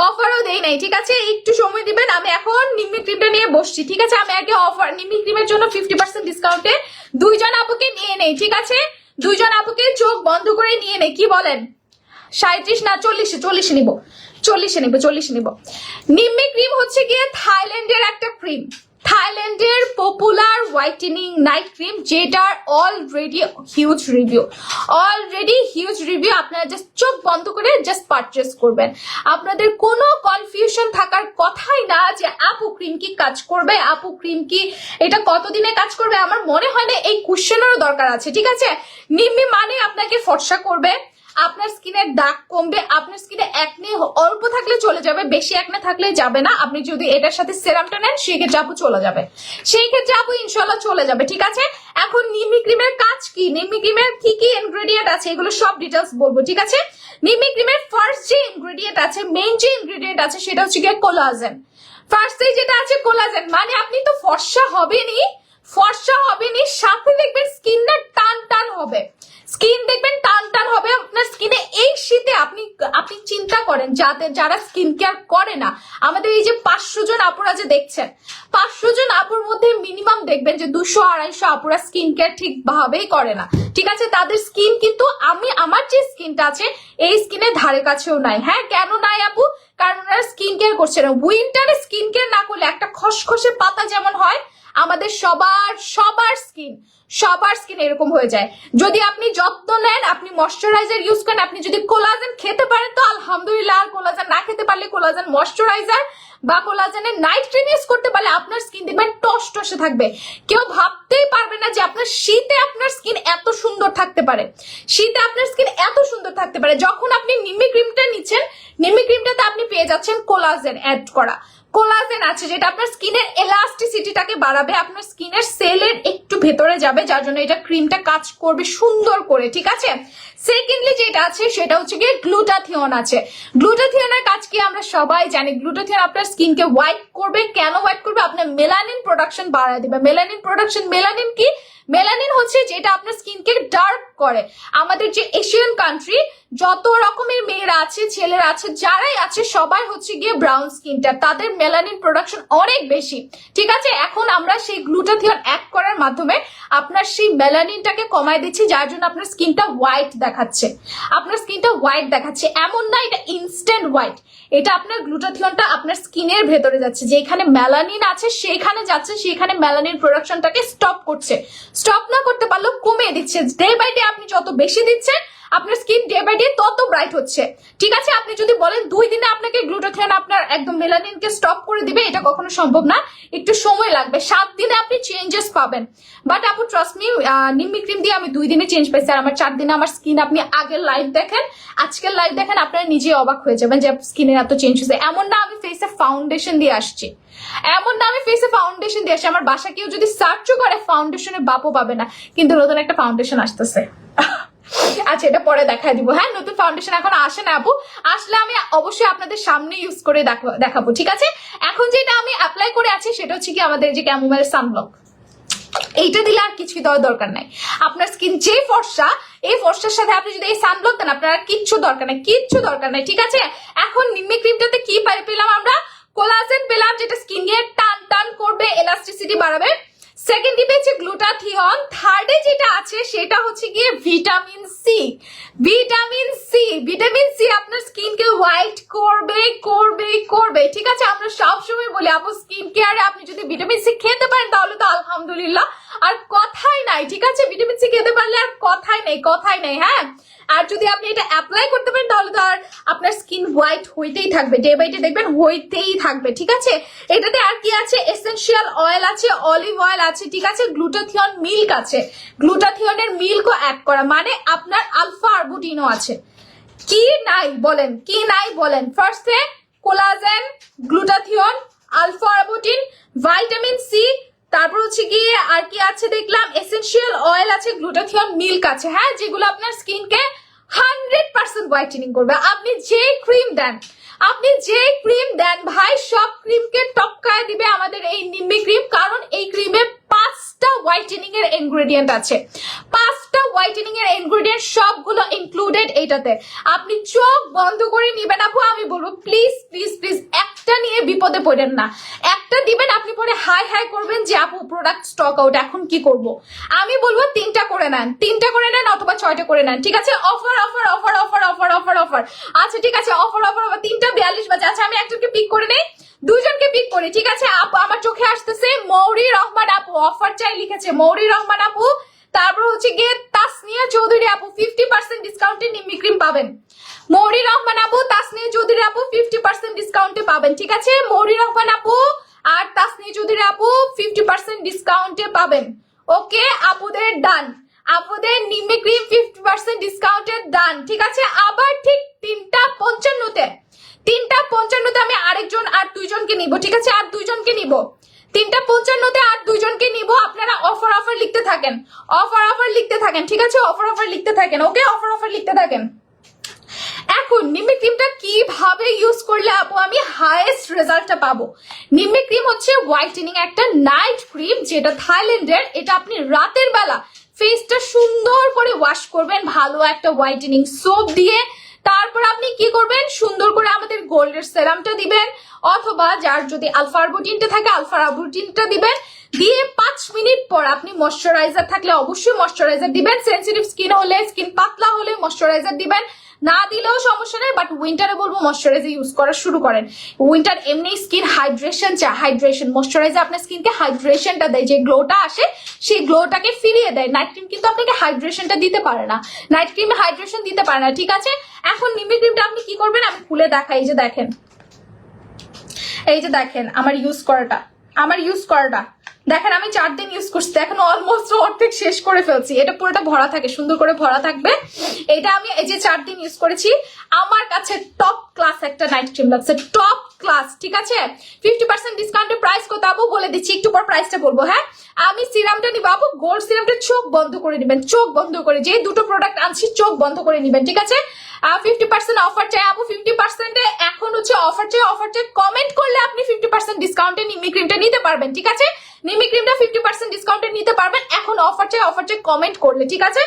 অফারও দেই নাই। ঠিক আছে, একটু সময় দিবেন, আমি এখন নিম্মি ক্রিমটা নিয়ে বসছি। ঠিক আছে, আমি আগে অফার নিম্মি ক্রিমের জন্য 50% ডিসকাউন্টে 2 জন আপুকে নিয়ে নেই। ঠিক আছে, 2 জন আপুকে চোখ বন্ধ করে নিয়ে নেই, কি বলেন? 37 না 40 নিব, 40 নিব। নিম্মি ক্রিম হচ্ছে গিয়ে থাইল্যান্ডের একটা ক্রিম, থাইল্যান্ডের পপুলার হোয়াইটেনিং নাইট ক্রিম, যেটার অলরেডি হিউজ রিভিউ। আপনারা জাস্ট চোখ বন্ধ করে জাস্ট পারচেস করবেন, আপনাদের কোনো কনফিউশন থাকার কথাই না যে আপু ক্রিম কি কাজ করবে, আপু ক্রিম কি এটা কতদিনে কাজ করবে। আমার মনে হয় না এই কোশ্চেনেরও দরকার আছে। ঠিক আছে, নিম্মি মানে আপনাকে ফর্সা করবে, আপনার স্কিনের দাগ কমবে, আপনার স্কিনে একনে অল্প থাকলে চলে যাবে, বেশি একনে থাকলে যাবে না। আপনি যদি এটার সাথে সেরামটা নেন সেই ক্ষেত্রে আপু চলে যাবে, সেই ক্ষেত্রে আপু ইনশাল্লাহ চলে যাবে। ঠিক আছে, এখন নিম্মি ক্রিমের কাজ কি, নিম্মি ক্রিমের কি কি ইনগ্রেডিয়েন্ট আছে এগুলো সব ডিটেলস বলবো। ঠিক আছে, নিম্মি ক্রিমের ফার্স্ট যে ইনগ্রেডিয়েন্ট আছে, মেইন যে ইনগ্রেডিয়েন্ট আছে সেটা হচ্ছে গিয়ে কোলাজেন। ফার্স্টে যেটা আছে কোলাজেন, মানে আপনি তো ফর্সা হবেনই, সাথে দেখবেন স্কিন না টান হবে, স্কিন দেখবেন টান হবে আপনার স্কিনে। এই শীতে আপনি চিন্তা করেন যারা স্কিন কেয়ার করে না, আমাদের এই যে 500 জন আপুরা যে দেখছেন, 500 জন আপুর মধ্যে মিনিমাম দেখবেন যে 200-250 আপুরা স্কিন কেয়ার ঠিকভাবেই করে না। ঠিক আছে, তাদের স্কিন কিন্তু আমার যে স্কিনটা আছে এই স্কিনের ধারে কাছেও নাই। হ্যাঁ, কেন নাই আপু? কারণ ওনারা স্কিন কেয়ার করছে না। উইন্টারে স্কিন কেয়ার না করলে একটা খসখসে পাতা যেমন হয়, আমাদের সবার স্কিন এরকম হয়ে যায়। যদি আপনি যত্ন নেন, আপনি ময়শ্চারাইজার ইউজ করেন, আপনি যদি কোলাজেন খেতে পারেন তো আলহামদুলিল্লাহ, আর কোলাজেন না খেতে পারলে কোলাজেন ময়শ্চারাইজার বা কোলাজেনের নাইট ক্রিম ইউজ করতে পারলে আপনার স্কিন দেখবেন টসটসে থাকবে। কেউ ভাবতেই পারবে না যে আপনার শীতে আপনার স্কিন এত সুন্দর থাকতে পারে, যখন আপনি নিম্মি ক্রিমটা নিচ্ছেন, নিম্মি ক্রিমটাতে আপনি পেয়ে যাচ্ছেন কোলাজেন অ্যাড করা। কোলাজেন আছে যেটা আপনার স্কিনের এলাস্টিসিটিটাকে বাড়াবে, আপনার স্কিনের সেলের একটু ভেতরে যাবে, যার জন্য এটা ক্রিমটা কাজ করবে সুন্দর করে। ঠিক আছে, সেকেন্ডলি যেটা আছে সেটা হচ্ছে গিয়ে গ্লুটাথিয়ন আছে। গ্লুটাথিয়নের কাজ কি আমরা সবাই জানি, গ্লুটাথিয়ন আপনার স্কিনকে হোয়াইট করবে। কেন হোয়াইট করবে? আপনার মেলানিন প্রোডাকশন বাড়ায় দিবে। মেলানিন কি? মেলানিন হচ্ছে যেটা আপনার স্কিনকে ডার্ক করে। আমাদের যে এশিয়ান কান্ট্রি যত রকমের মেয়েরা আছে, ছেলেরা আছে, যারাই আছে সবাই হচ্ছে গিয়ে ব্রাউন স্কিনটা, তাদের মেলানিন প্রোডাকশন অনেক বেশি। ঠিক আছে, এখন আমরা সেই গ্লুটাথিয়ন অ্যাড করার মাধ্যমে আপনার সেই মেলানিনটাকে কমায় দিচ্ছি, যার জন্য আপনার স্কিনটা হোয়াইট দেখাচ্ছে। এমন না এটা ইনস্ট্যান্ট হোয়াইট, এটা আপনার গ্লুটাথিয়নটা আপনার স্কিনের ভেতরে যাচ্ছে, যেখানে মেলানিন আছে সেখানে যাচ্ছে, সেখানে মেলানিন প্রোডাকশনটাকে স্টপ করছে। স্টপ না করতে পারলেও কমিয়ে দিচ্ছে। ডে বাই ডে আপনি যত বেশি দিচ্ছেন আপনার স্কিন ডে বাই ডে তত ব্রাইট হচ্ছে। ঠিক আছে, আপনি যদি বলেন 2 দিনে আপনাকে গ্লুটাথিয়ন আপনার একদম মেলানিনকে স্টপ করে দিবে, এটা কখনো সম্ভব না, একটু সময় লাগবে। 7 দিনে আপনি চেঞ্জেস পাবেন। বাট আপু ট্রাস্ট মি, নিম্মি ক্রিম দিয়ে আমি 2 দিনে চেঞ্জ পেয়েছি, আর আমার 4 দিনে আমার স্কিন, আপনি আগের লাইভ দেখেন, আজকের লাইভ দেখেন, আপনারা নিজেই অবাক হয়ে যাবেন যে স্কিনের এত চেঞ্জ হয়েছে। এমন না আমি ফেসে ফাউন্ডেশন দিয়ে আসছি, আমার বাসা কেউ যদি সার্চও করে ফাউন্ডেশনের বাপও পাবে না, কিন্তু নতুন একটা ফাউন্ডেশন আসতেছে। আচ্ছা, এটা পরে দেখায় দিব। হ্যাঁ, নতুন ফাউন্ডেশন এখন আসে না আপু, আসলে আমি অবশ্যই আপনাদের সামনে ইউজ করে দেখাবো। ঠিক আছে, এখন যেটা আমি অ্যাপ্লাই করে আছি সেটা হচ্ছে কি আমাদের যে ক্যামোমাইল সানব্লক, এইটা দিলে আর কিছুই দেওয়ার দরকার নাই। আপনার স্কিন যে ফর্সা, এই ফর্সার সাথে আপনি যদি এই সানব্লক দেন, আপনার আর কিচ্ছু দরকার নাই। ঠিক আছে, এখন নিম্মি ক্রিমটাতে কি পেলাম আমরা? কোলাজেন পেলাম, যেটা স্কিন নিয়ে টান করবে, এলাস্টিসিটি বাড়াবে। সেকেন্ডে পেয়েছে গ্লুটাথিয়ন, থার্ডে যেটা আছে সেটা হচ্ছে গিয়ে vitamin C. Vitamin C, vitamin C আপনার স্কিনকে হোয়াইট করবে করবে করবে, ঠিক আছে? আমরা সবসময় বলি আপু স্কিন কেয়ারে আপনি যদি ভিটামিন সি খেতে পারেন তাহলে তো আলহামদুলিল্লাহ, আর কথাই নাই, ঠিক আছে? ভিটামিন সি খেতে পারলে আর কথাই নেই, কথাই নেই, হ্যাঁ। আর যদি আপনি এটা অ্যাপ্লাই করতে পারেন তাহলে তো আর আপনার স্কিন হোয়াইট হইতেই থাকবে, ডে বাই ডে দেখবেন হইতেই থাকবে, ঠিক আছে? এটাতে আর কি আছে? এসেনশিয়াল অয়েল আছে, অলিভ অয়েল আছে, ঠিক আছে? গ্লুটাথিয়ন মিল্ক আছে, গ্লুটাথিয়নের মিল্কও অ্যাড করা, মানে আপনার আলফা আরবুটিনও আছে। কি নাই বলেন, কি নাই বলেন? ফার্স্টে collagen, glutathione, alpha arbutin, vitamin C, তারপর হচ্ছে গিয়ে আর কি আছে দেখলাম, এসেনশিয়াল অয়েল আছে, গ্লুটাথিয়ন মিল্ক আছে, হ্যাঁ, যেগুলো আপনার স্কিনকে 100% হোয়াইটেনিং করবে। আপনি যে ক্রিম দেন, আপনি যে ক্রিম দেন ভাই, সব ক্রিমকে টপকায় দিবে আমাদের এই নিম্মি ক্রিম, কারণ এই ক্রিমে 5টা হোয়াইটেনিং এর ইনগ্রেডিয়েন্ট আছে, 5টা হোয়াইটেনিং এর ইনগ্রেডিয়েন্ট সবগুলো ইনক্লুডেড এইটাতে। আপনি চোখ বন্ধ করে নিবেন আপু, আমি বলবো প্লিজ প্লিজ প্লিজ একটা নিয়ে বিপদে পড়েন না। একটা দিবেন আপনি পরে হাই হাই করবেন যে আপু প্রোডাক্ট স্টক আউট, এখন কি করব? আমি বলবো 3টা করে নেন, 3টা করে নেন অথবা 6টা করে নেন, ঠিক আছে? Offer offer offer offer offer offer offer, আচ্ছা ঠিক আছে, অফার অফার অফার। 3:42 বাজে, আচ্ছা আমি একজনকে পিক করে নেই, দুজনকে পিক করি, ঠিক আছে? আপু আমার চোখে আসতেছে মৌরি রহমান আপু অফার চাই লিখেছে, মৌরি রহমান আপু। তারপর হচ্ছে গিয়ে তাসনিয়া চৌধুরী আপু 50% ডিসকাউন্টে নিম্মি ক্রিম পাবেন। মৌরি রহমান আপু, তাসনিয়া চৌধুরী আপু 50% ডিসকাউন্টে পাবেন, ঠিক আছে? মৌরি রহমান আপু আর তাসনিয়া চৌধুরী আপু 50% ডিসকাউন্টে পাবেন। ওকে আপুদের ডান, আপুদের নিম্মি ক্রিম 50% ডিসকাউন্টে ডান, ঠিক আছে? আবার ঠিক 3:55-তে, 3:55-তে আমি আরেকজন আর দুইজনকে নিব, ঠিক আছে? আর দুইজনকে নিব, 3:55-তে আর দুইজনকে নিব। আপনারা অফার অফার লিখতে থাকেন, অফার অফার লিখতে থাকেন, ঠিক আছে? অফার অফার লিখতে থাকেন, ওকে? অফার অফার লিখতে থাকেন। এখন নিম্মি ক্রিমটা কিভাবে ইউজ করলে আপু আমি হাইয়েস্ট রেজাল্টটা পাবো? নিম্মি ক্রিম হচ্ছে হোয়াইটেনিং একটা নাইট ক্রিম, যেটা থাইল্যান্ডের। এটা আপনি রাতের বেলা ফেসটা সুন্দর করে ওয়াশ করবেন ভালো একটা হোয়াইটেনিং সোপ দিয়ে, তারপর আপনি কি করবেন, সুন্দর করে আমাদের গোল্ডের সেরামটা দিবেন, অথবা যার যদি আলফা আরবুটিনটা থাকে আলফা আরবুটিনটা দিবেন, দিয়ে 5 মিনিট পর আপনি ময়শ্চারাইজার থাকলে অবশ্যই ময়শ্চারাইজার দিবেন, সেনসিটিভ স্কিন হলে, স্কিন পাতলা হলে ময়শ্চারাইজার দিবেন, না দিলেও সমস্যা নেই, বাট উইন্টারে বলবো ময়শ্চারাইজার ইউজ করা শুরু করেন। উইন্টার এমনি স্কিন হাইড্রেশন চায়, হাইড্রেশন, ময়শ্চারাইজার আপনার স্কিনকে হাইড্রেশনটা দেয়, যে গ্লোটা আসে সেই গ্লোটাকে ফিরিয়ে দেয়। নাইট ক্রিম কিন্তু আপনাকে হাইড্রেশনটা দিতে পারে না, নাইট ক্রিমে হাইড্রেশন দিতে পারে না, ঠিক আছে? এখন নিম্মি ক্রিমটা আপনি কি করবেন আমি খুলে দেখাই, এই যে দেখেন, এই যে দেখেন আমার ইউজ করাটা, আমার ইউজ করাটা দেখেন, আমি 4 দিন ইউজ করছি, এখন অলমোস্ট অর্ধেক শেষ করে ফেলছি। এটা পুরোটা ভরা থাকে, সুন্দর করে ভরা থাকবে। এটা আমি এই যে 4 দিন ইউজ করেছি, আমার কাছে টপ ক্লাস একটা নাইট ক্রিম লাগছে, টপ ক্লাস, ঠিক আছে? 50% ডিসকাউন্টের প্রাইস কত আপু বলে দিচ্ছি, একটু পর প্রাইসটা বলবো, হ্যাঁ? আমি সিরামটা নিবো আপু, গোল্ড সিরামটা চোখ বন্ধ করে নিবেন, চোখ বন্ধ করে, যে দুটো প্রোডাক্ট আনছি চোখ বন্ধ করে নিবেন, ঠিক আছে? 50% অফার চাই আপু, 50% এখন হচ্ছে অফার চাই, অফার চাই। কমেন্ট করলে আপনি 50% ডিসকাউন্টে নিম্মি ক্রিমটা নিতে পারবেন, ঠিক আছে? নিম্মি ক্রিমটা 50% ডিসকাউন্টে নিতে পারবেন, এখন অফার চাই, অফার চাই কমেন্ট করলে, ঠিক আছে?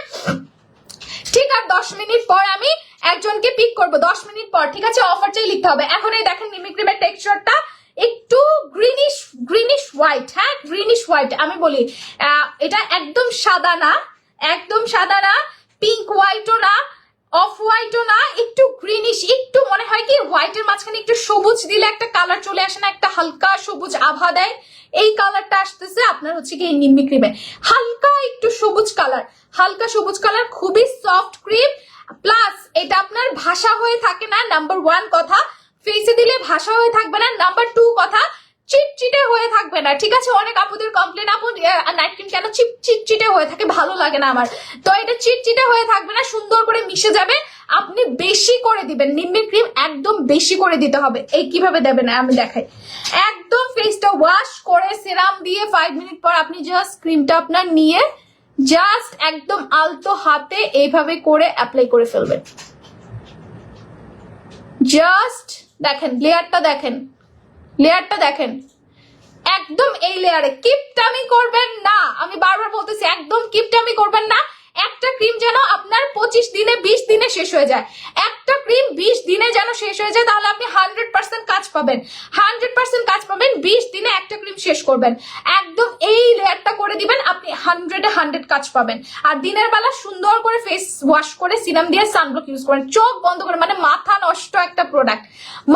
ঠিক, আর 10 মিনিট পর আমি একজনকে পিক করব, 10 মিনিট পর, ঠিক আছে? অফার চাই লিখতে হবে। এখন এই দেখেন নিম্মি ক্রিমের টেক্সচারটা একটু গ্রিনিশ, গ্রিনিশ হোয়াইট, হ্যাঁ গ্রিনিশ হোয়াইট। আমি বলি এটা একদম সাদা না, একদম সাদা না, পিঙ্ক হোয়াইটও না, অফ হোয়াইটও না, একটু গ্রিনিশ, একটু মনে হয় কি হোয়াইটের মাঝখানে একটু সবুজ দিলে একটা কালার চলে আসে না, একটা হালকা সবুজ আভা দেয়, এই কালারটা আসতেছে আপনার হচ্ছে কি এই নিম্মি ক্রিমে, হালকা একটু সবুজ কালার, হালকা সবুজ কালার, খুবই সফট ক্রিম। প্লাস এটা আপনার ভাষা হয়ে থাকে না, নাম্বার 1 কথা, ফেসে দিলে ভাষা হয়ে থাকবে না, নাম্বার 2 কথা চিটচিটে হয়ে থাকবে না, ঠিক আছে? অনেক আপুদের কমপ্লেন, আপু নাইট ক্রিম কেন চিটচিটে হয়ে থাকে, ভালো লাগে না আমার, তো এটা চিটচিটে হয়ে থাকবে না, সুন্দর করে মিশে যাবে। আপনি বেশি করে দিবেন নিম্মি ক্রিম, একদম বেশি করে দিতে হবে। এই কিভাবে দেবেন আমি দেখাই, একদম ফেসটা ওয়াশ করে সিরাম দিয়ে 5 মিনিট পর আপনি জাস্ট ক্রিমটা আপনার নিয়ে জাস্ট একদম আলতো হাতে এইভাবে করে অ্যাপ্লাই করে ফেলবেন। জাস্ট দেখেন লেয়ারটা, দেখেন লেয়ারটা, দেখেন একদম এই লেয়ারে কিপটামি করবেন না, আমি বারবার বলতেছি একদম কিপটামি করবেন না। একটা ক্রিম যেন আপনার 25 দিনে 20 দিনে শেষ হয়ে যায়, একটা ক্রিম 20 দিনে যেন শেষ হয়ে যায়, তাহলে আপনি 100% কাজ পাবেন, 100% কাজ পাবেন। 20 দিনে একটা ক্রিম শেষ করবেন, একদম এই লেয়ারটা করে দিবেন, আপনি 100 কাজ পাবেন। আর দিনের বেলা সুন্দর করে ফেস ওয়াশ করে সিরাম দিয়ে সানব্লক ইউজ করেন, চোখ বন্ধ করে, মানে মাথা নষ্ট একটা প্রোডাক্ট,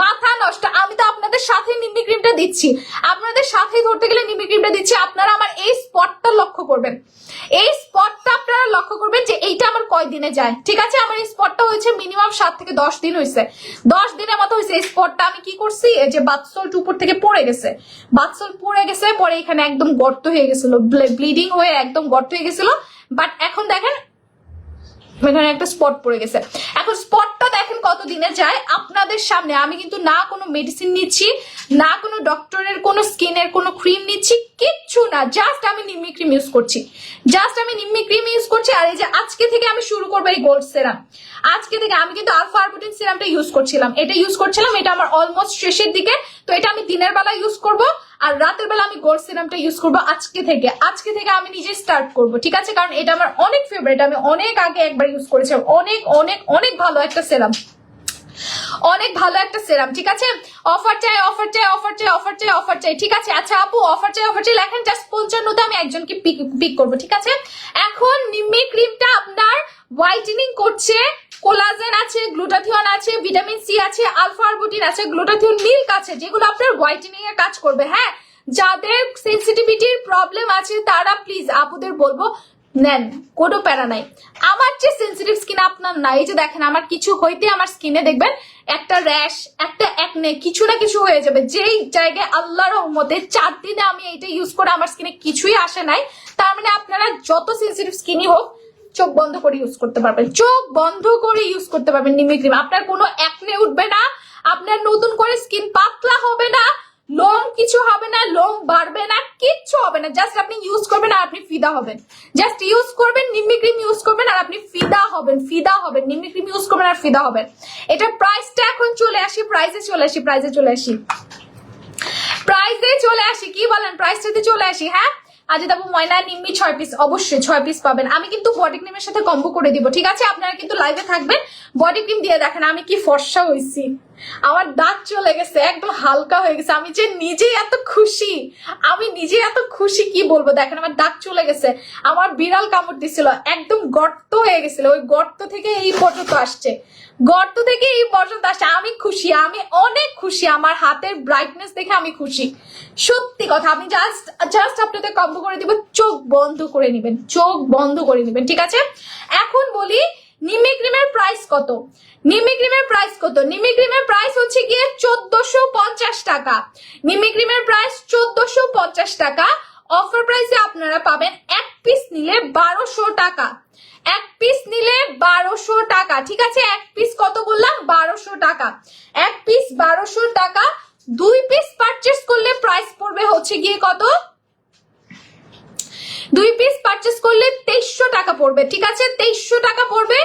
মাথা নষ্ট। আমি তো আপনাদের সাথে নিম্মি ক্রিমটা দিচ্ছি, আপনাদের সাথে ধরতে গেলে নিম্মি ক্রিমটা দিচ্ছি। আপনারা আমার এই স্পটটা লক্ষ্য করবেন, এই স্পটটা আপনারা লক্ষ্য করবেন যে এইটা আমার কয় দিনে যায়। ঠিক আছে, আমার এই স্পটটা হয়েছে মিনিমাম 7 থেকে 10 দিন হয়েছে, 10 দিনের মতো হয়েছে। এই স্পটটা আমি কি করছি, এই যে বাথসল্ট উপর থেকে পড়ে গেছে, বাথসল্ট পড়ে গেছে, পরে এখানে একদম গর্ত হয়ে গেছিল, ব্লিডিং হয়ে একদম গর্ত হয়ে গেছিল। বাট এখন দেখেন এখানে একটা স্পট পড়ে গেছে। এখন স্পটটা দেখেন কত দিনে যায় আপনাদের সামনে। আমি কিন্তু না কোনো মেডিসিন নিচ্ছি, না কোনো ডক্টরের কোনো স্কিনের কোনো ক্রিম নিচ্ছি, কিচ্ছু না, জাস্ট আমি নিম্মি ক্রিম ইউজ করছি, জাস্ট আমি নিম্মি ক্রিম ইউজ করছি। আর এই যে আজকে থেকে আমি শুরু করবো এই গোল্ড সেরাম, আজকে থেকে আমি কিন্তু আলফা আরবুটিন সিরামটা ইউজ করছিলাম, এটা ইউজ করছিলাম, এটা আমার অলমোস্ট শেষের দিকে। তো এটা আমি দিনের বেলা ইউজ করব, আর রাতের বেলা আমি গোল্ড সিরামটা ইউজ করবো আজকে থেকে। আজকে থেকে আমি নিজে স্টার্ট করব, ঠিক আছে, কারণ এটা আমার অনেক ফেভারিট। আমি অনেক আগে একবার ইউজ করেছিলাম, অনেক অনেক অনেক ভালো একটা সেরাম, অনেক ভালো একটা সেরাম। ঠিক আছে, অফার চাই, অফার চাই, অফার চাই, অফার চাই, অফার চাই। ঠিক আছে, আচ্ছা আপু অফার চাই, অফার চাই লেখেন, জাস্ট 55 তে আমি একজনকে পিক করবো। ঠিক আছে, এখন নিম্মি ক্রিমটা আপনার হোয়াইটেনিং করছে, কোলাজেন আছে, গ্লুটাথিয়ন আছে, ভিটামিন সি আছে, আলফা আরবুটিন আছে, গ্লুটাথিয়ন মিল্ক আছে, যেগুলো আপনার হোয়াইটেনিং এর কাজ করবে। হ্যাঁ, যাদের সেন্সিটিভিটির প্রবলেম আছে তারা প্লিজ আপুদের বলবো নেন, কোনো প্যারা নাই। আমার যে সেন্সিটিভ স্কিন আপনার নাই, এই যে দেখেন আমার কিছু হইতে আমার স্কিনে দেখবেন একটা র্যাশ, একটা একনে, কিছু না কিছু হয়ে যাবে, যেই জায়গায় আল্লাহর রহমতে 4 দিনে আমি এইটা ইউজ করে আমার স্কিনে কিছুই আসে নাই। তার মানে আপনারা যত সেন্সিটিভ স্কিনই হোক চোখ বন্ধ করে ইউজ করতে পারবেন, চোখ বন্ধ করে ইউজ করতে পারবেন নিম্মি ক্রিম। আপনার কোনো একনে উঠবে না, আপনার নতুন করে স্কিন পাতলা হবে না, লোম কিছু হবে না, লোম বাড়বে না, কিচ্ছু হবে না। জাস্ট আপনি ইউজ করবেন আর আপনি ফিদা হবেন, জাস্ট ইউজ করবেন, নিম্মি ক্রিম ইউজ করবেন আর আপনি ফিদা হবেন, ফিদা হবেন, নিম্মি ক্রিম ইউজ করবেন আর ফিদা হবেন। এটার প্রাইসটা এখন চলে আসি, প্রাইসে চলে আসি, প্রাইসে চলে আসি, প্রাইসে চলে আসি, কি বলেন, প্রাইসটাতে চলে আসি। হ্যাঁ, আজ দেবো ময়না নিম্মি 6 পিস, অবশ্যই 6 পিস পাবেন। আমি কিন্তু বডি ক্রিমের সাথে কম্বো করে দিব, ঠিক আছে, আপনারা কিন্তু লাইভে থাকবেন। বডি ক্রিম দিয়ে দেখেন আমি কি ফর্সা হয়েছি, আমার দাগ চলে গেছে, একদম হালকা হয়ে গেছে, আমি যে নিজেই এত খুশি, আমি নিজে এত খুশি কি বলবো। দেখেন আমার দাগ চলে গেছে, আমার বিড়াল কামড় দিছিল, একদম গর্ত হয়ে গেছিল, ওই গর্ত থেকে এই পর্যন্ত আসছে, গর্ত থেকে এই পর্যন্ত আসছে। আমি খুশি, আমি অনেক খুশি, আমার হাতের ব্রাইটনেস দেখে আমি খুশি, সত্যি কথা। আমি জাস্ট আপনাদের কম্বো করে দিব, চোখ বন্ধ করে নিবেন, চোখ বন্ধ করে নিবেন, ঠিক আছে। এখন বলি নিম্মি ক্রিমের প্রাইস কত, নিম্মি ক্রিমের প্রাইস কত। নিম্মি ক্রিমের প্রাইস হচ্ছে গিয়ে 1450 টাকা, নিম্মি ক্রিমের প্রাইস 1450 টাকা। অফার প্রাইসে আপনারা পাবেন এক পিস নিলে 1200 টাকা, এক পিস নিলে 1200 টাকা, ঠিক আছে। এক পিস কত বললাম, 1200 টাকা, এক পিস 1200 টাকা। 2 পিস পারচেস করলে প্রাইস পড়বে হচ্ছে গিয়ে কত, 2 পিস পারচেস করলে 2300 টাকা পড়বে, ঠিক আছে, 2300 টাকা পড়বে।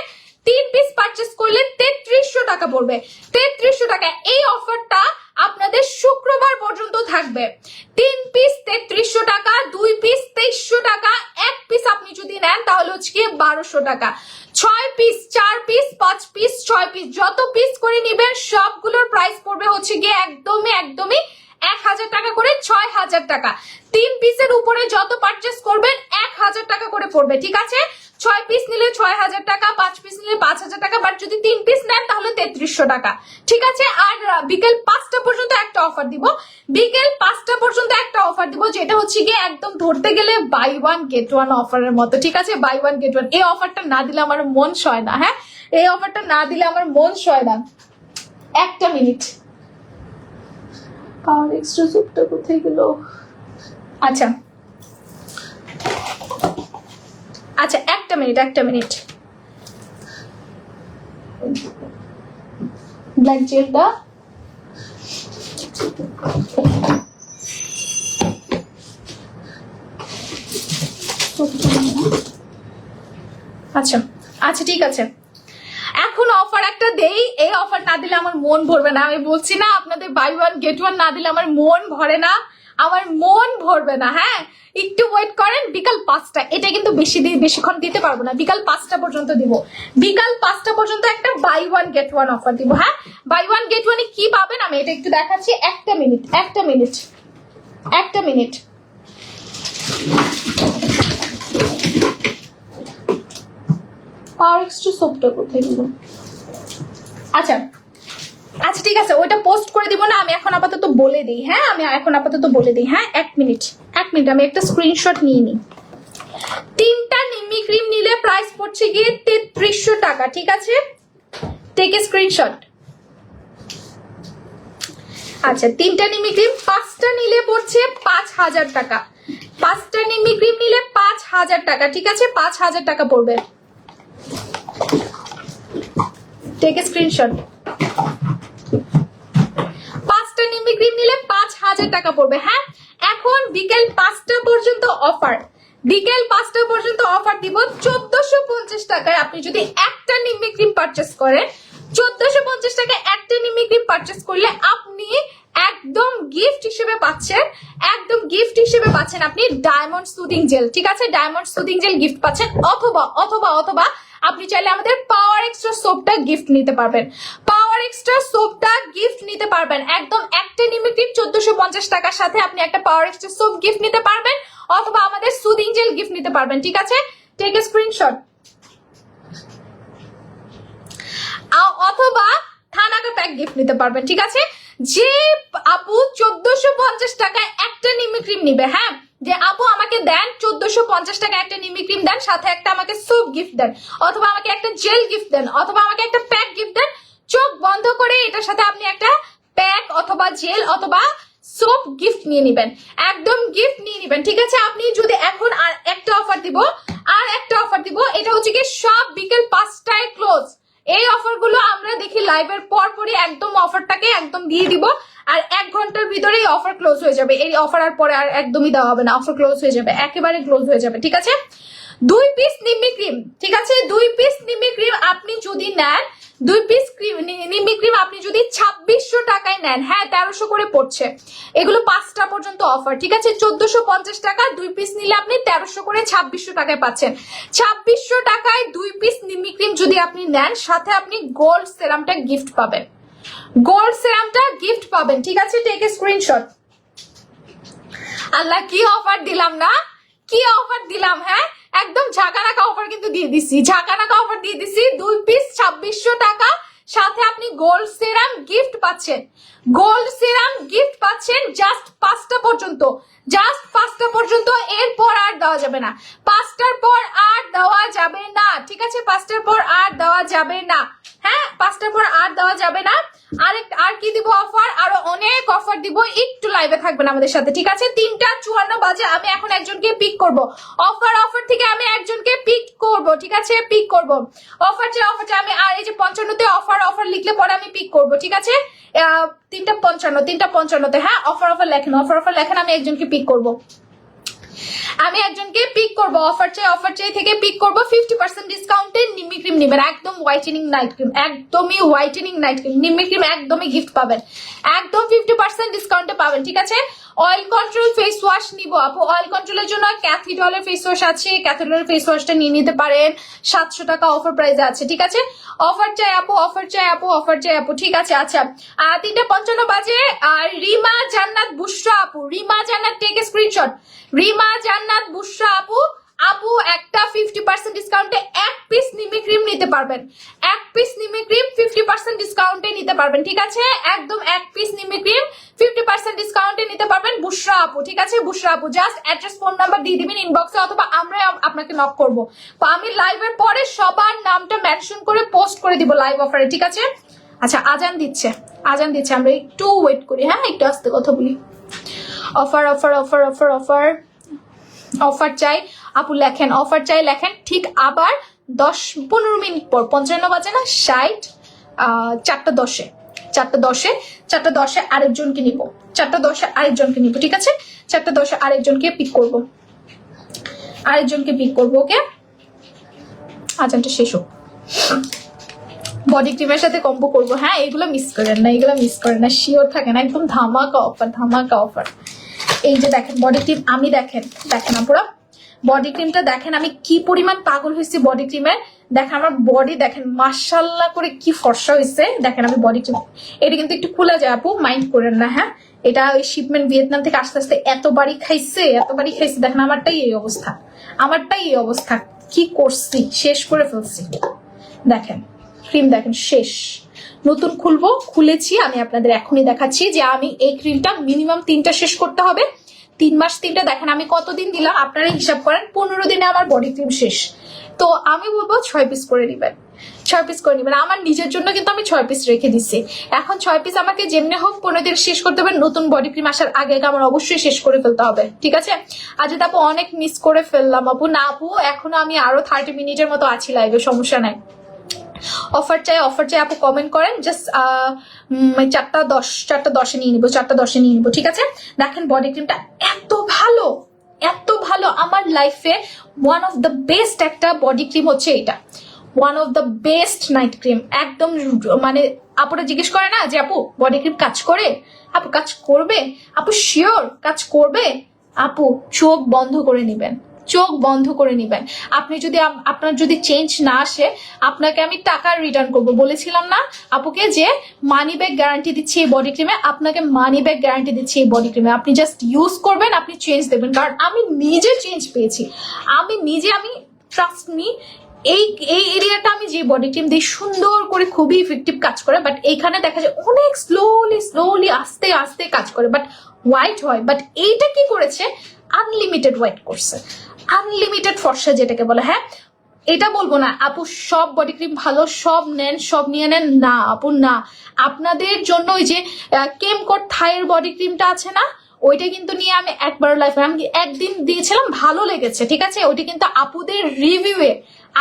3 পিস পারচেস করলে 3300 টাকা পড়বে, 3300 টাকা। এই অফারটা আপনাদের শুক্রবার পর্যন্ত থাকবে। 3 পিস 3300 টাকা, 2 পিস 2300 টাকা, এক পিস আপনি যদি নেন তাহলে হচ্ছে গিয়ে 1200 টাকা। 6 পিস, 4 পিস, 5 পিস, 6 পিস, যত পিস করে নিবেন সবগুলোর প্রাইস পড়বে হচ্ছে গিয়ে একদমই 1000 টাকা করে, 6000 টাকা। 3 পিসের উপরে যত পারচেস করবেন 1000 টাকা করে পড়বে, ঠিক আছে। 6 পিস নিলে 6000 টাকা, 5 পিস নিলে 5000 টাকা, বাট যদি 3 পিস নেন তাহলে 3300 টাকা, ঠিক আছে। আর বিকেল 5টা পর্যন্ত একটা অফার দিব, বিকেল 5টা পর্যন্ত একটা অফার দিব, যেটা হচ্ছে গিয়ে একদম ধরতে গেলে বাই 1 গেট 1 অফারের মতো, ঠিক আছে, বাই 1 গেট 1। এই অফারটা না দিলে আমার মন সয় না, হ্যাঁ, এই অফারটা না দিলে আমার মন সয় না। একটা মিনিট, আর এক্সট্রা সুপটা কোথায় গেল, আচ্ছা আচ্ছা, একটা মিনিট, একটা মিনিট, ব্ল্যাক জেলটা আচ্ছা আচ্ছা, ঠিক আছে। এখন অফার একটা দেই, এই অফার না দিলে আমার মন ভরবে না, আমি বলছি না আপনাদের বাই 1 গেট 1 না দিলে আমার মন ভরে না, আমার মন ভরবে না। হ্যাঁ, একটু ওয়েট করেন, বিকাল 5টা, এটা কিন্তু বেশিক্ষণ দিতে পারবো না, বিকাল 5টা পর্যন্ত দিব, বিকাল 5টা পর্যন্ত একটা বাই 1 গেট 1 অফার দিব। হ্যাঁ, বাই 1 গেট 1 কি পাবেন আমি এটা একটু দেখাচ্ছি, একটা মিনিট, একটা মিনিট, একটা মিনিট। পাওয়ার এক্সট্রা সোপটা কোথায় দিব? আচ্ছা আচ্ছা ঠিক আছে, ওইটা পোস্ট করে দিব না, আমি এখন আপাতত বলে দিই। হ্যাঁ আমি এখন আপাতত বলে দিই। হ্যাঁ এক মিনিট আমি একটা স্ক্রিনশট নিয়ে নিই। 3টা নিমি ক্রিম নিলে প্রাইস পড়ছে গিয়ে 3300 টাকা, ঠিক আছে? Take a screenshot. আচ্ছা 3টা নিমি ক্রিম, 5টা নিলে পড়ছে 5000 টাকা। 5টা নিমি ক্রিম নিলে 5000 টাকা, ঠিক আছে? 5000 টাকা পড়বে। Take a screenshot. 5টা নিমি ক্রিম নিলে 5000 টাকা পড়বে। হ্যাঁ এখন বিকেল 5টা পর্যন্ত অফার, বিকেল 5টা পর্যন্ত অফার দিব 1450 টাকায়। আপনি যদি একটা নিমি ক্রিম পারচেস করেন, 1450 টাকায় একটা নিমি ক্রিম পারচেস করলে আপনি একদম গিফট হিসেবে পাচ্ছেন, একদম গিফট হিসেবে পাচ্ছেন আপনি ডায়মন্ড সুদিং জেল, ঠিক আছে? ডায়মন্ড সুদিং জেল গিফট পাচ্ছেন, অথবা অথবা অথবা আপনি চাইলে আমাদের পাওয়ার এক্সট্রা সোপটা গিফট নিতে পারবেন। পাওয়ার এক্সট্রা সোপটা গিফট নিতে পারবেন একদম একটা নিমি ক্রিম 1450 টাকার সাথে আপনি একটা পাওয়ার এক্সট্রা সোপ গিফট নিতে পারবেন, অথবা আমাদের সুদিং জেল গিফট নিতে পারবেন, ঠিক আছে? Take a screenshot. অথবা থানাকা প্যাক গিফট নিতে পারবেন, ঠিক আছে? যে আপু 1450 টাকায় একটা নিমি ক্রিম নিবে, হ্যাঁ যে আপু আমাকে দেন 1450 টাকা একটা নিমি ক্রিম দেন, সাথে একটা আমাকে সোপ গিফট দেন, অথবা আমাকে একটা জেল গিফট দেন, অথবা আমাকে একটা প্যাক গিফট দেন, চোখ বন্ধ করে এটার সাথে আপনি একটা প্যাক অথবা জেল অথবা সোপ গিফট নিয়ে নিবেন, একদম গিফট নিয়ে নিবেন, ঠিক আছে? আপনি যদি এখন আর একটা অফার দিব, এটা হচ্ছে কি সব বিকেল 5টায় ক্লোজ। এই অফার গুলো আমরা দেখি লাইভের পর পরই একদম অফারটাকে একদম দিয়ে দিব, আর 1 ঘন্টার ভিতরেই অফার ক্লোজ হয়ে যাবে। এই অফার আর পরে আর একদমই দেওয়া হবে না, অফার ক্লোজ হয়ে যাবে, একেবারে ক্লোজ হয়ে যাবে, ঠিক আছে? 2 পিস নিমি ক্রিম, ঠিক আছে? 2 পিস নিমি ক্রিম আপনি যদি নেন, 2 পিস নিমি ক্রিম আপনি যদি 2600 টাকায় নেন, হ্যাঁ 1300 করে পড়ছে। এগুলো 5টা পর্যন্ত অফার, ঠিক আছে? 1450 টাকা 2 পিস নিলে আপনি 1300 করে 2600 টাকায় পাচ্ছেন। 2600 টাকায় 2 পিস নিমি ক্রিম যদি আপনি নেন, সাথে আপনি গোল্ড সেরামটা গিফট পাবেন, গোল্ড সেরামটা গিফট পাবেন, ঠিক আছে? Take a screenshot. আল্লাহ কি অফার দিলাম না, কি অফার দিলাম! হ্যাঁ একদম ঝাঁকানাকা অফার কিন্তু দিয়ে দিছি, ঝাঁকানাকা অফার দিয়ে দিছি। 2 পিস 2600 টাকা, সাথে আপনি গোল্ড সেরাম গিফট পাচ্ছেন, গোল্ড সেরাম গিফট পাচ্ছেন জাস্ট 5টা পর্যন্ত, জাস্ট 5টা পর্যন্ত। এরপর আর দেওয়া যাবে না, 5টার পর আর দেওয়া যাবে না, ঠিক আছে? 5টার পর আর দেওয়া যাবে না, হ্যাঁ 5টার পর আর দেওয়া যাবে না। আর কি দিব অফার? আরো অনেক অফার দিব, একটু লাইভে থাকবেন আমাদের সাথে, ঠিক আছে? 3:54 বাজে আমি এখন একজনকে পিক করব, অফার থেকে আমি একজনকে পিক করব, ঠিক আছে? পিক করব, অফার চাই আমি। আর এই যে 55তে অফার লিখলে পরে আমি পিক করব, ঠিক আছে? 3:55 হ্যাঁ অফার লেখেন, অফার লেখেন, আমি একজনকে পিক করব, আমি একজনকে পিক করব। অফার চাই থেকে পিক করব। 50% ডিসকাউন্টে নিমি ক্রিম নেবেন, একদম হোয়াইটেনিং নাইট ক্রিম, একদমই whitening night cream, Nimi cream একদমই গিফট পাবেন, একদম 50% ডিসকাউন্টে পাবেন, ঠিক আছে? অয়েল কন্ট্রোল ফেস ওয়াশ নিব আপু, অয়েল কন্ট্রোলের জন্য ক্যাথিডলের ফেস ওয়াশ আছে, ক্যাথিডলের ফেস ওয়াশটা নিয়ে নিতে পারেন, 700 টাকা অফার প্রাইসে আছে, ঠিক আছে? অফার চাই আপু, ঠিক আছে? আচ্ছা 3:55 বাজে। আর রিমা জান্নাত বুশরা আপু, রিমা জান্নাত টেক এ স্ক্রিনশট। রিমা জান্নাত বুশরা আপু একটা 50% ডিসকাউন্টে 1 পিস নিমি ক্রিম নিতে পারবেন, 1 পিস নিমি ক্রিম 50% ডিসকাউন্টে নিতে পারবেন, ঠিক আছে? একদম 1 পিস নিমি ক্রিম 50% ডিসকাউন্টে নিতে পারবেন বুশরা আপু, ঠিক আছে? বুশরা আপু জাস্ট অ্যাড্রেস ফোন নাম্বার দিয়ে দিবেন ইনবক্সে, অথবা আমরা আপনাকে নক করব। তো আমি লাইভের পরে সবার নামটা মেনশন করে পোস্ট করে দিব লাইভ অফারে, ঠিক আছে? আচ্ছা আজান দিচ্ছে, আমরা একটু ওয়েট করি, হ্যাঁ একটু আস্তে কথা বলি। অফার চাই আপু লেখেন, অফার চাই লেখেন, ঠিক আবার 10-15 মিনিট পর 55 বাজে না 60 4:10 আরেকজনকে নিব, 4:10 আরেকজনকে নিব, ঠিক আছে? 4:10 আরেকজনকে পিক করব, ওকে? আজানটা শেষ হোক, বডি ক্রিমের সাথে কম্বো করবো, হ্যাঁ এগুলো মিস করেন না, শিওর থাকেন, একদম ধামাকা অফার। এই যে দেখেন বডি ক্রিম, আমি দেখেন আপুরা বডি ক্রিমটা দেখেন আমি কি পরিমাণ পাগল হয়েছি বডি ক্রিমের। দেখেন আমার বডি দেখেন মাশাআল্লাহ করে কি ফর্সা হয়েছে। দেখেন আমি বডি ক্রিম, এটা কিন্তু একটু খোলা যায় আপু, মাইন্ড করেন না হ্যাঁ। এটা ওই শিপমেন্ট ভিয়েতনাম থেকে আস্তে আস্তে এতবারই খাইছে। দেখেন আমারটাই এই অবস্থা, কি করছি, শেষ করে ফেলছি। দেখেন ক্রিম দেখেন শেষ, নতুন খুলেছি আমি আপনাদের এখনই দেখাচ্ছি যে আমি এই ক্রিমটা মিনিমাম 3টা শেষ করতে হবে। 3 মাস 3টা, দেখেন আমি কতদিন দিলাম আপনারা হিসাব করেন, 15 দিনে আমার বডি ক্রিম শেষ। তো আমি বলবো 6 পিস করে নিবেন, 6 পিস করে নিবেন। আমার নিজের জন্য কিন্তু আমি 6 পিস রেখে দিচ্ছি। এখন 6 পিস আমাকে যেমনি হোক 15 দিন শেষ করতে হবে। নতুন বডি ক্রিম আসার আগে আমার অবশ্যই শেষ করে ফেলতে হবে, ঠিক আছে। আজ আপু অনেক মিস করে ফেললাম আপু। না আপু এখনো আমি আরো 30 মিনিটের মতো আছি লাইভে, সমস্যা নাই। অফার চাই আপু কমেন্ট করেন, জাস্ট 4টা 10 নিয়ে নিবো, 4টা 10 নিয়ে নিবো, ঠিক আছে। দেখেন বডি ক্রিমটা এত ভালো, আমার লাইফে ওয়ান অফ দ্য বেস্ট একটা বডি ক্রিম হচ্ছে এটা, one of the best night cream. একদম মানে আপুরা জিজ্ঞেস করে না যে আপু বডি ক্রিম কাজ করে, আপু কাজ করবে, আপু শিওর কাজ করবে, আপু চোখ বন্ধ করে নিবেন, আপনি যদি আপনার যদি চেঞ্জ না আসে আপনাকে আমি টাকা রিটার্ন করব। বলেছিলাম না আপুকে যে মানি ব্যাক গ্যারান্টি দিচ্ছি এই বডি ক্রিমে, আপনাকে মানি ব্যাক গ্যারান্টি দিচ্ছি এই বডি ক্রিমে। আপনি জাস্ট ইউজ করবেন, আপনি চেঞ্জ দেবেন, কারণ আমি নিজে চেঞ্জ পেয়েছি। আমি ট্রাস্ট মি, এই এরিয়াটা আমি যে বডি ক্রিম দিই সুন্দর করে খুবই ইফেক্টিভ কাজ করে, বাট এইখানে দেখা যায় অনেক স্লোলি আস্তে আস্তে কাজ করে, বাট হোয়াইট হয়। বাট এইটা কি করেছে, আনলিমিটেড হোয়াইট করছে, আনলিমিটেড ফর্সা যেটাকে বলে। হ্যাঁ এটা বলবো না আপু সব বডি ক্রিম ভালো, সব নিয়ে নেন, না আপু না। আপনাদের জন্য ওই যে কেমকোট থাইয়ের বডি ক্রিমটা আছে না, ওইটা কিন্তু নিয়ে আমি একবার লাইফে আমি একদিন দিয়েছিলাম, ভালো লেগেছে, ঠিক আছে। ওইটা কিন্তু আপুদের রিভিউয়ে,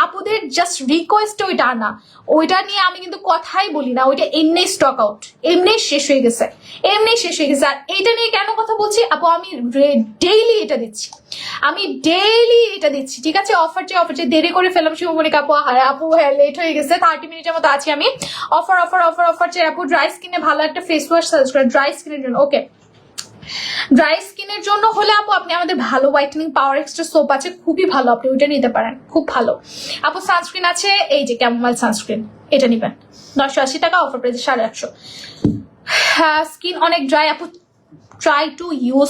আপুদের জাস্ট রিকোয়েস্ট ওইটা আনা, ওইটা নিয়ে আমি কিন্তু কথাই বলি না। ওইটা এমনি স্টক আউট, এমনি শেষ হয়ে গেছে। আর এইটা নিয়ে কেন কথা বলছি আপু, আমি ডেইলি এটা দিচ্ছি, ঠিক আছে। অফার চেয়ে দেরি করে ফেলাম শিবমণিকা আপু, আপু হ্যাঁ লেট হয়ে গেছে, 30 মিনিটের মতো আছি আমি। অফার চেয়ে আপু ড্রাই স্কিনে ভালো একটা ফেস ওয়াশ সাজেস্ট করে ড্রাই স্কিনের জন্য। ওকে, ড্রাই স্কিনের জন্য হলে আপু আপনি আমাদের ভালো হোয়াইটেনিং পাওয়ার এক্সট্রা সোপ আছে, খুবই ভালো, আপনি ওইটা নিতে পারেন, খুব ভালো। আপু সানস্ক্রিন আছে এই যে ক্যামোমাইল সানস্ক্রিন, এটা নিবেন 980 টাকা, অফার প্রাইস 850। স্কিন অনেক ড্রাই আপু, ট্রাই টু ইউজ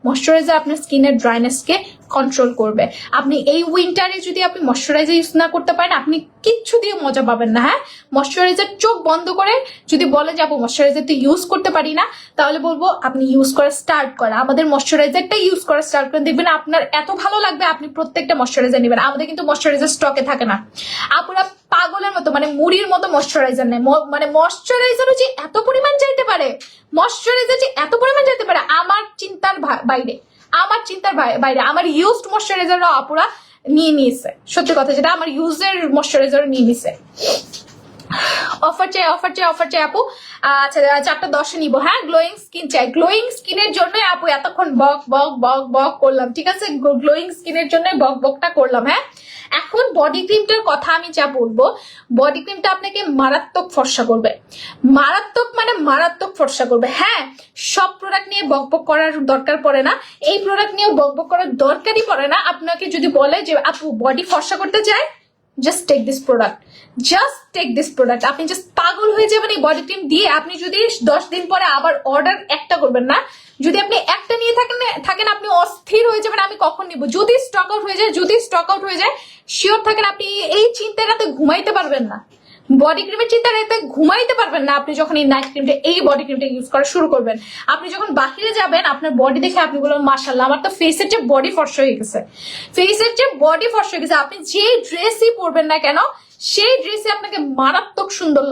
ময়শ্চারাইজার আপনার স্কিনের ড্রাইনেসকে কন্ট্রোল করবে। আপনি এই উইন্টারে যদি আপনি ময়শ্চারাইজার ইউজ না করতে পারেন আপনি কিচ্ছু দিয়ে মজা পাবেন না। হ্যাঁ ময়শ্চারাইজার চোখ বন্ধ করে যদি বলে যে আপু ময়শ্চারাইজার তো ইউজ করতে পারি না, তাহলে বলবো আপনি ইউজ করা স্টার্ট করা, আমাদের ময়শ্চারাইজারটা ইউজ করা স্টার্ট করে দেখবেন আপনার এত ভালো লাগবে, আপনি প্রত্যেকটা ময়শ্চারাইজার নেবেন। আমাদের কিন্তু ময়শ্চারাইজার স্টকে থাকে না, আপুরা পাগলের মতো মানে মুড়ির মতো ময়শ্চারাইজার নেয়, মানে ময়শ্চারাইজারও যে এত পরিমাণ যাইতে পারে, আমার চিন্তার বাইরে। আমার ইউজড ময়শ্চারাইজারও আপুরা নিয়ে নিয়েছে, সত্যি কথা যেটা, আমার ইউজের ময়শ্চারাইজারও নিয়ে নিয়েছে। অফার চাই আপু। আচ্ছা 4টা 10 নিবো। হ্যাঁ গ্লোয়িং স্কিন চাই, গ্লোয়িং স্কিনের জন্য আপু এতক্ষণ বক করলাম, ঠিক আছে। গ্লোয়িং স্কিনের জন্য বকটা করলাম। হ্যাঁ এখন বডি ক্রিমটার কথা আমি যা বলবো, বডি ক্রিমটা আপনাকে মারাত্মক ফর্সা করবে, মারাত্মক ফর্সা করবে। হ্যাঁ সব প্রোডাক্ট নিয়ে বক করার দরকার পড়ে না, এই প্রোডাক্ট নিয়ে বক করার দরকারই পড়ে না। আপনাকে যদি বলে যে আপু বডি ফর্সা করতে চায়, জাস্ট টেক দিস প্রোডাক্ট, আপনি জাস্ট পাগল হয়ে যাবেন এই বডি ক্রিম দিয়ে। আপনি যদি 10 দিন পরে আবার অর্ডার একটা করবেন না, যদি আপনি একটা নিয়ে থাকেন আপনি অস্থির হয়ে যাবেন আমি কখন নিব। যদি স্টক আউট হয়ে যায় শিওর থাকেন আপনি এই চিন্তাটাতে ঘুমাইতে পারবেন না, বডি ক্রিমের চিন্তাটাতে ঘুমাইতে পারবেন না। আপনি যখন এই নাইট ক্রিমটা এই বডি ক্রিমটা ইউজ করা শুরু করবেন, আপনি যখন বাহিরে যাবেন আপনার বডি দেখে আপনি বলবেন মাশাআল্লাহ আমার তো ফেসের চেয়ে বডি ফর্সা হয়ে গেছে, আপনি যে ড্রেসই পরবেন না কেন সেই ড্রেসে আপনাকে মারাত্মক সুন্দর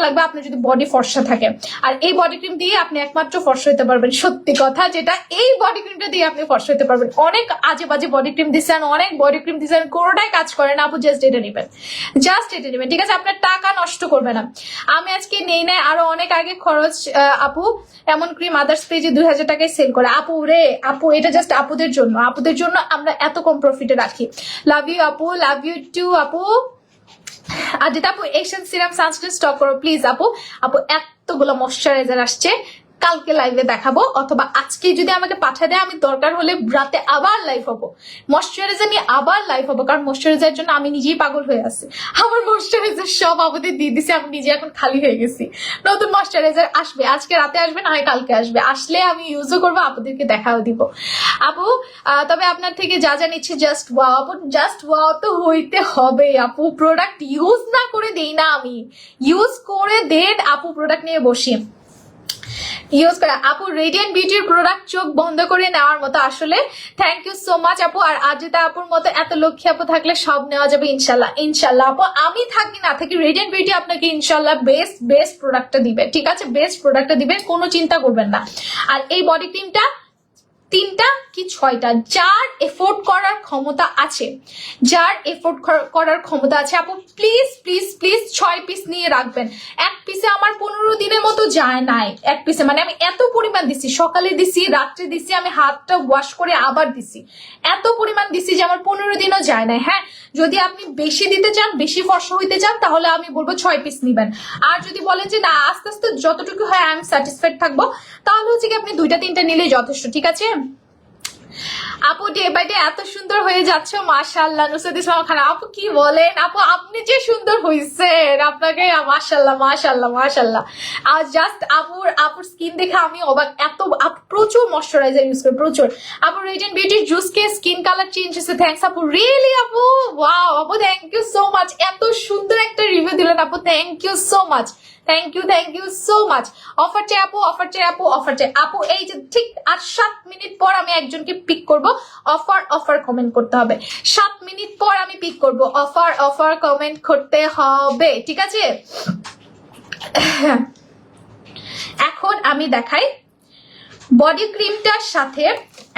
লাগবে, আপনি যদি বডি ফর্সা থাকে। আর এই বডি ক্রিম দিয়ে আপনি একমাত্র ফর্সা হতে পারবেন, সত্যি কথা যেটা, এই বডি ক্রিমটা দিয়ে আপনি ফর্সা হতে পারবেন। অনেক আজে বাজে বডি ক্রিম দিচ্ছেন, কোনোটাই কাজ করে না আপু, জাস্ট এটা নেবেন, ঠিক আছে। আপনার টাকা নষ্ট করবে না। আমি আজকে নেই না, আরো অনেক আগে খরচ আপু এমন ক্রিম আদার্স পেজে 2000 টাকায় সেল করে। আপু এটা জাস্ট আপুদের জন্য আমরা এত কম প্রফিটে রাখি। লাভ ইউ আপু, লাভ ইউ টু আপু। আর যেটা আপু এশিয়ান সিরাম সানস্ক্রিন স্টক করো প্লিজ আপু। এতগুলো ময়শ্চারাইজার আসছে, কালকে লাইভে দেখাবো, অথবা আজকে যদি আমাকে পাঠা দেয় আমি দরকার হলে রাতে আবার লাইভ হবো, ময়শ্চারাইজার নিয়ে আবার লাইভ হবো, কারণ ময়শ্চারাইজারের জন্য আমি নিজেই পাগল হয়ে আছি। আমার ময়শ্চারাইজার সব আমাদের দিয়ে দিছে, আমি নিজে এখন খালি হয়ে গেছি। নতুন ময়শ্চারাইজার আসবে, আজকে রাতে আসবে না হয় কালকে আসবে, আসলে আমি ইউজও করবো, আপনাদেরকে দেখাও দিব। আপু তবে আপনার থেকে যা যা নিচ্ছি জাস্ট ওয়াও আপু, জাস্ট ওয়াও তো হইতে হবে আপু। প্রোডাক্ট ইউজ না করে দেই না, আমি ইউজ করে দেন আপু প্রোডাক্ট নিয়ে বসি, ইউজ করা। আপু রেডিয়েন্ট বিউটির প্রোডাক্ট চোখ বন্ধ করে নেওয়ার মতো আসলে। থ্যাংক ইউ সো মাচ আপু। আর আজিতা আপুর মতো এত লক্ষ্মী আপু থাকলে সব নেওয়া যাবে ইনশাল্লাহ। ইনশাল্লাহ আপু, আমি থাকি না থাকি রেডিয়েন্ট বিউটি আপনাকে ইনশাল্লাহ বেস্ট প্রোডাক্টটা দিবে, ঠিক আছে? বেস্ট প্রোডাক্টটা দিবে, কোনো চিন্তা করবেন না। আর এই বডি ক্রিমটা 3টা কি 6টা, যার এফোর্ড করার ক্ষমতা আছে, যার এফোর্ড করার ক্ষমতা আছে আপু প্লিজ প্লিজ প্লিজ 6 পিস নিয়ে রাখবেন। এক পিসে আমার 15 দিনের মতো যায় নাই, এক পিসে মানে আমি এত পরিমাণ দিছি, সকালে দিছি, রাত্রে দিছি, আমি হাতটা ওয়াশ করে আবার দিছি, এত পরিমাণ দিছি যে আমার 15 দিনও যায় নাই। হ্যাঁ, যদি আপনি বেশি দিতে চান, বেশি ফর্সা হইতে চান, তাহলে আমি বলবো 6 পিস নিবেন। আর যদি বলেন যে না আস্তে আস্তে যতটুকু হয় আমি স্যাটিসফাইড থাকবো, তাহলে হচ্ছে কি আপনি 2টা 3টা নিলেই যথেষ্ট, ঠিক আছে? আপু ডে বাই ডে এত সুন্দর হয়ে যাচ্ছে, মাশাআল্লাহ। নুসরাত ইসলাম খান আপু কি বলেন আপু, আপনি যে সুন্দর হইছেন, আপনাকে মাশাআল্লাহ মাশাআল্লাহ মাশাআল্লাহ। আর জাস্ট আপুর স্কিন দেখে আমি অবাক, এত প্রচুর ময়শ্চারাইজার ইউজ করে, প্রচুর। আপু রেডিয়েন্ট বিউটির জুসকে স্কিন কালার চেঞ্জ হয়েছে, থ্যাঙ্কস আপু। রিয়েলি আপু, ওয়াও আপু, থ্যাংক ইউ সো মাচ, এত সুন্দর একটা রিভিউ দিলেন আপু, thank you so much, thank you so much. Offer চাই আপু, অফার চাই আপু, অফার চাই আপু। এই যে ঠিক আর 7 মিনিট পর আমি একজনকে পিক করব, অফার কমেন্ট করতে হবে। 7 মিনিট পর আমি পিক করব, অফার কমেন্ট করতে হবে, ঠিক আছে? এখন আমি দেখাই বডি ক্রিমটার সাথে,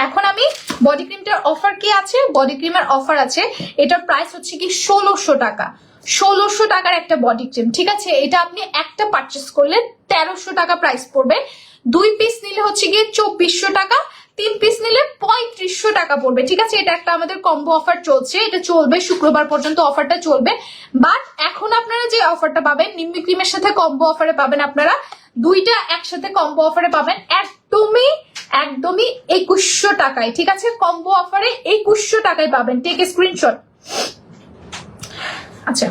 এখন আমি বডি ক্রিমটার অফার কি আছে, বডি ক্রিমের অফার আছে, এটার প্রাইস হচ্ছে কি 1600 টাকা, 1600 টাকার একটা বডি ক্রিম, ঠিক আছে? এটা আপনি একটা পারচেস করলে 1300 টাকা প্রাইস পড়বে, 2 পিস নিলে হচ্ছে গিয়ে 2400 টাকা, 3 পিস নিলে 3500 টাকা পড়বে, ঠিক আছে? এটা একটা আমাদের কম্বো অফার চলছে, এটা চলবে শুক্রবার পর্যন্ত, অফারটা চলবে। বাট এখন আপনারা যে অফারটা পাবেন নিম্মি ক্রিমের সাথে কম্বো অফারে পাবেন, আপনারা 2টা একসাথে কম্বো অফারে পাবেন একদমই 2100 টাকায়, ঠিক আছে? কম্বো অফারে 2100 টাকায় পাবেন, টেক স্ক্রিনশট। আচ্ছা,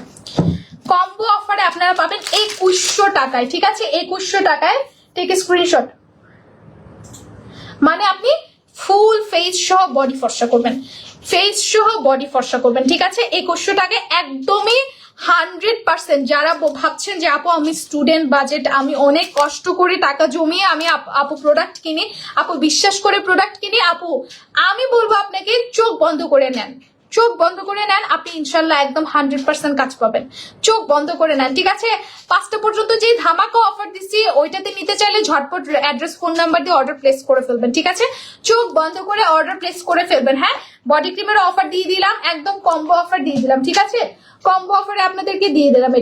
কম্বো অফারে আপনারা পাবেন 2100 টাকায়, ঠিক আছে? 2100 টাকায়, টেক স্ক্রিনশট। মানে আপনি ফুল ফেস সহ বডি ফর্সা করবেন, ফেস সহ বডি ফর্সা করবেন, ঠিক আছে? 2100 টাকায় একদমই 100%। যারা ভাবছেন যে আপু আমি স্টুডেন্ট বাজেট, আমি অনেক কষ্ট করে টাকা জমিয়ে আমি আপু প্রোডাক্ট কিনি, আপু বিশ্বাস করে প্রোডাক্ট কিনি, আপু আমি বলবো আপনাকে চোখ বন্ধ করে নেন, চোখ বন্ধ করে নেন, আপনি ইনশাল্লাহ একদম 100% কাজ পাবেন। চোখ বন্ধ করে নেন, ঠিক আছে? 5টা পর্যন্ত যে ধামাকা অফার দিচ্ছি ওইটাতে নিতে চাইলে ঝটপট অ্যাড্রেস ফোন নাম্বার দিয়ে অর্ডার প্লেস করে ফেলবেন, ঠিক আছে? চোখ বন্ধ করে অর্ডার প্লেস করে ফেলবেন। হ্যাঁ, বডি ক্রিমের অফার দিয়ে দিলাম, একদম কম্বো অফার দিয়ে দিলাম, ঠিক আছে? কম্বো অফারে আপনাদেরকে দিয়ে দিলাম,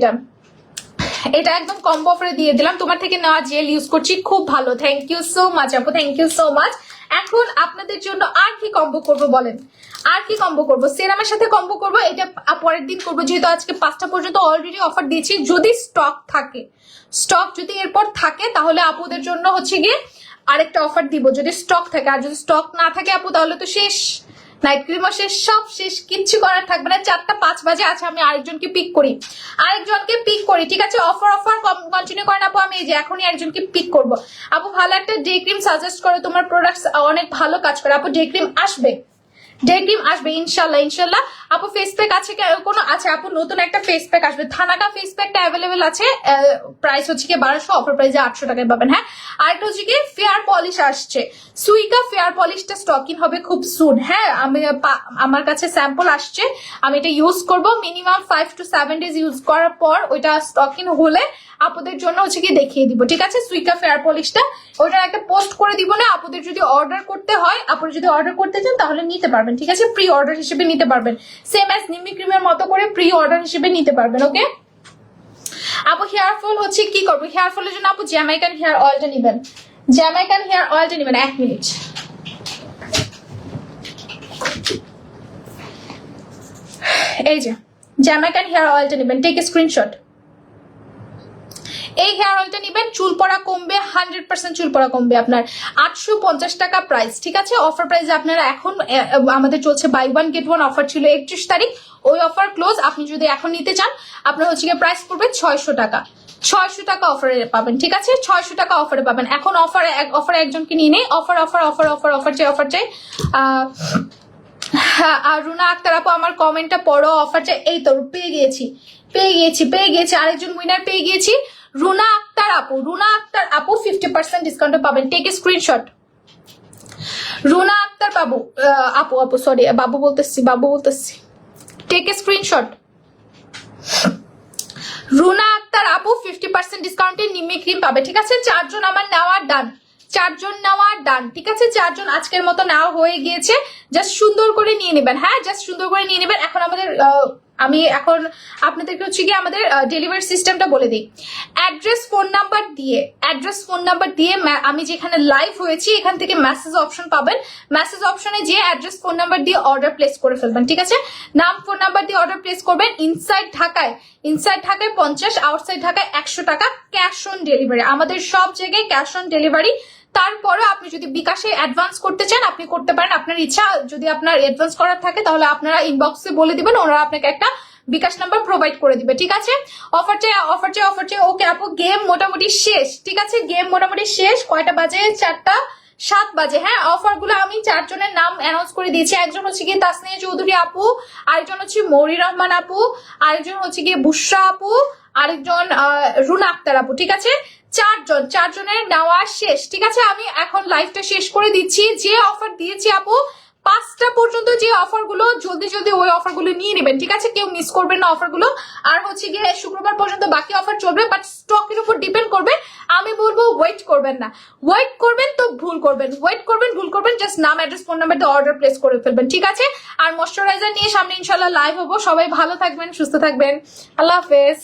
এটা একদম কম্বো অফারে দিয়ে দিলাম। তোমার থেকে নেওয়া জেল ইউজ করছি, খুব ভালো, থ্যাংক ইউ সো মাচ আপু, থ্যাংক ইউ সো মাচ। এখন আপনাদের জন্য আর কি কম্বো করবো বলেন, আর কি কম্বো করবো? সেরামের সাথে কম্বো করবো, এটা পরের দিন করবো, যেহেতু আজকে 5টা পর্যন্ত অলরেডি অফার দিয়েছি। যদি স্টক থাকে, স্টক যদি এরপর থাকে তাহলে আপুদের জন্য হচ্ছে গিয়ে আরেকটা অফার দিব, যদি স্টক থাকে। আর যদি স্টক না থাকে আপু তাহলে তো শেষ, নাইট ক্রিমও শেষ, সব শেষ, কিচ্ছু করার থাকবে না। 4টা 5 বাজে আছে, আমি আরেকজনকে পিক করি, ঠিক আছে? অফার কন্টিনিউ করেন আপু, আমি এই যে এখনই একজনকে পিক করব। আপু ভালো একটা ডে ক্রিম সাজেস্ট করো, তোমার প্রোডাক্টস অনেক ভালো কাজ করে। আপু ডে ক্রিম আসবে, ডে ক্রিম আসবে ইনশাল্লাহ। আপু ফেস প্যাক আছে কোনো? আছে আপু, নতুন একটা ফেস প্যাক আসবে, থানাকা ফেস প্যাকটা অ্যাভেলেবেল আছে, প্রাইস হচ্ছে কি 1200, অফার প্রাইসে 800 টাকায় পাবেন। হ্যাঁ, আরেকটা হচ্ছে কি ফেয়ার পলিশ আসছে, সুইকা ফেয়ার পলিশটা স্টকিং হবে খুব সুন। হ্যাঁ, আমার কাছে স্যাম্পল আসছে, আমি এটা ইউজ করব, মিনিমাম 5 to 7 ডেজ ইউজ করার পর ওইটা স্টকিং হলে আপুদের জন্য হচ্ছে কি দেখিয়ে দিব, ঠিক আছে? সুইকা ফেয়ার পলিশটা ওইটা একটা পোস্ট করে দিব না, আপুদের যদি অর্ডার করতে হয়, আপুরা যদি অর্ডার করতে চান তাহলে নিতে পারবেন, ঠিক আছে? প্রি অর্ডার হিসেবে নিতে পারবেন, সেম অ্যাজ নিম্মি ক্রিমের মতো করে প্রি অর্ডার হিসেবে নিতে পারবেন, ওকে? আপু হেয়ার ফল হচ্ছে কি করবো? হেয়ার ফলের জন্য আপু জ্যামাইকান হেয়ার অয়েলটা নেবেন, জ্যামাইকান হেয়ার অয়েলটা নেবেন। 1 মিনিট, এই যে জ্যামাইকান হেয়ার অয়েলটা নেবেন, টেক স্ক্রিনশট। এই হেয়ার অয়েলটা নিবেন, চুল পড়া কমবে, 100% চুল পড়া কমবে আপনার। 850 টাকা প্রাইস, ঠিক আছে? অফার প্রাইসে আপনারা এখন আমাদের চলছে buy one get one offer ছিল 31 তারিখ, ওই অফার ক্লোজ। আপনি যদি এখন নিতে চান আপনার হচ্ছে গিয়ে প্রাইস পড়বে 600 টাকা। 600 টাকা অফারে পাবেন, ঠিক আছে? 600 টাকা অফারে পাবেন। এখন অফারে একজনকে নিয়ে নেই, offer offer offer offer offer চাই, অফার চাই। হ্যাঁ, আর রুনা আক্তার আপু আমার কমেন্টটা পড়ো, অফার চাই। এই তো পেয়ে গিয়েছি আরেকজন উইনার পেয়ে গিয়েছি, রুনা আক্তার আপু 50% ডিসকাউন্টে পাবেন। Take a screenshot. Runa Akter আপু সরি বাবু বলতেছি, take a screenshot. Runa Akter আপু 50% ডিসকাউন্টে নিমে ক্রিম পাবে, ঠিক আছে? 4 জন আমার নেওয়ার ডান, 4 জন নেওয়ার ডান, ঠিক আছে? 4 জন আজকের মতো নেওয়া হয়ে গিয়েছে। জাস্ট সুন্দর করে নিয়ে নেবেন, হ্যাঁ জাস্ট সুন্দর করে নিয়ে নেবেন। এখন আমাদের আমি এখন আপনাদেরকে হচ্ছে গিয়ে আমাদের ডেলিভারি সিস্টেমটা বলে দিই। অ্যাড্রেস ফোন নাম্বার দিয়ে আমি যেখানে লাইভ হয়েছি এখান থেকে মেসেজ অপশন পাবেন। মেসেজ অপশনে যে অ্যাড্রেস ফোন নাম্বার দিয়ে অর্ডার প্লেস করে ফেলবেন, ঠিক আছে? নাম ফোন নাম্বার দিয়ে অর্ডার প্লেস করবেন। ইনসাইড ঢাকায় 50, আউটসাইড ঢাকায় 100 টাকা ক্যাশ অন ডেলিভারি। আমাদের সব জায়গায় ক্যাশ অন ডেলিভারি। তারপরে আপনি যদি বিকাশে অ্যাডভান্স করতে চান আপনি করতে পারেন, আপনার ইচ্ছা। যদি আপনার অ্যাডভান্স করার থাকে তাহলে আপনারা ইনবক্সে বলে দিবেন, ওরা আপনাকে একটা বিকাশ নাম্বার প্রোভাইড করে দিবে, ঠিক আছে? অফার চাই। ওকে আপু গেম মোটামুটি শেষ, ঠিক আছে? গেম মোটামুটি শেষ। কয়টা বাজে? 4:07 বাজে। হ্যাঁ, অফার গুলো আমি 4 জনের নাম অ্যানাউন্স করে দিয়েছি। একজন হচ্ছে গিয়ে তাসনিয়া চৌধুরী আপু, আরেকজন হচ্ছে মৌরি রহমান আপু, আরেকজন হচ্ছে গিয়ে বুশরা আপু, আরেকজন রুনা আক্তার আপু, ঠিক আছে? 4 জনের নেওয়া শেষ, ঠিক আছে? আমি এখন লাইভটা শেষ করে দিচ্ছি। যে অফার দিয়েছি আপু 5টা পর্যন্ত, যে অফার গুলো জলদি ওই অফার গুলো নিয়ে নেবেন, ঠিক আছে? কেউ মিস করবেন না অফার গুলো। আর হচ্ছে গিয়ে শুক্রবার পর্যন্ত বাকি অফার চলবে, বাট স্টকের উপর ডিপেন্ড করবে। আমি বলবো ওয়েট করবেন না, ওয়েট করবেন তো ভুল করবেন। জাস্ট নাম অ্যাড্রেস ফোন নাম্বার দিয়ে অর্ডার প্লেস করে ফেলবেন, ঠিক আছে? আর ময়শ্চারাইজার নিয়ে সামনে ইনশাল্লাহ লাইভ হবো। সবাই ভালো থাকবেন, সুস্থ থাকবেন। আল্লাহ হাফেজ।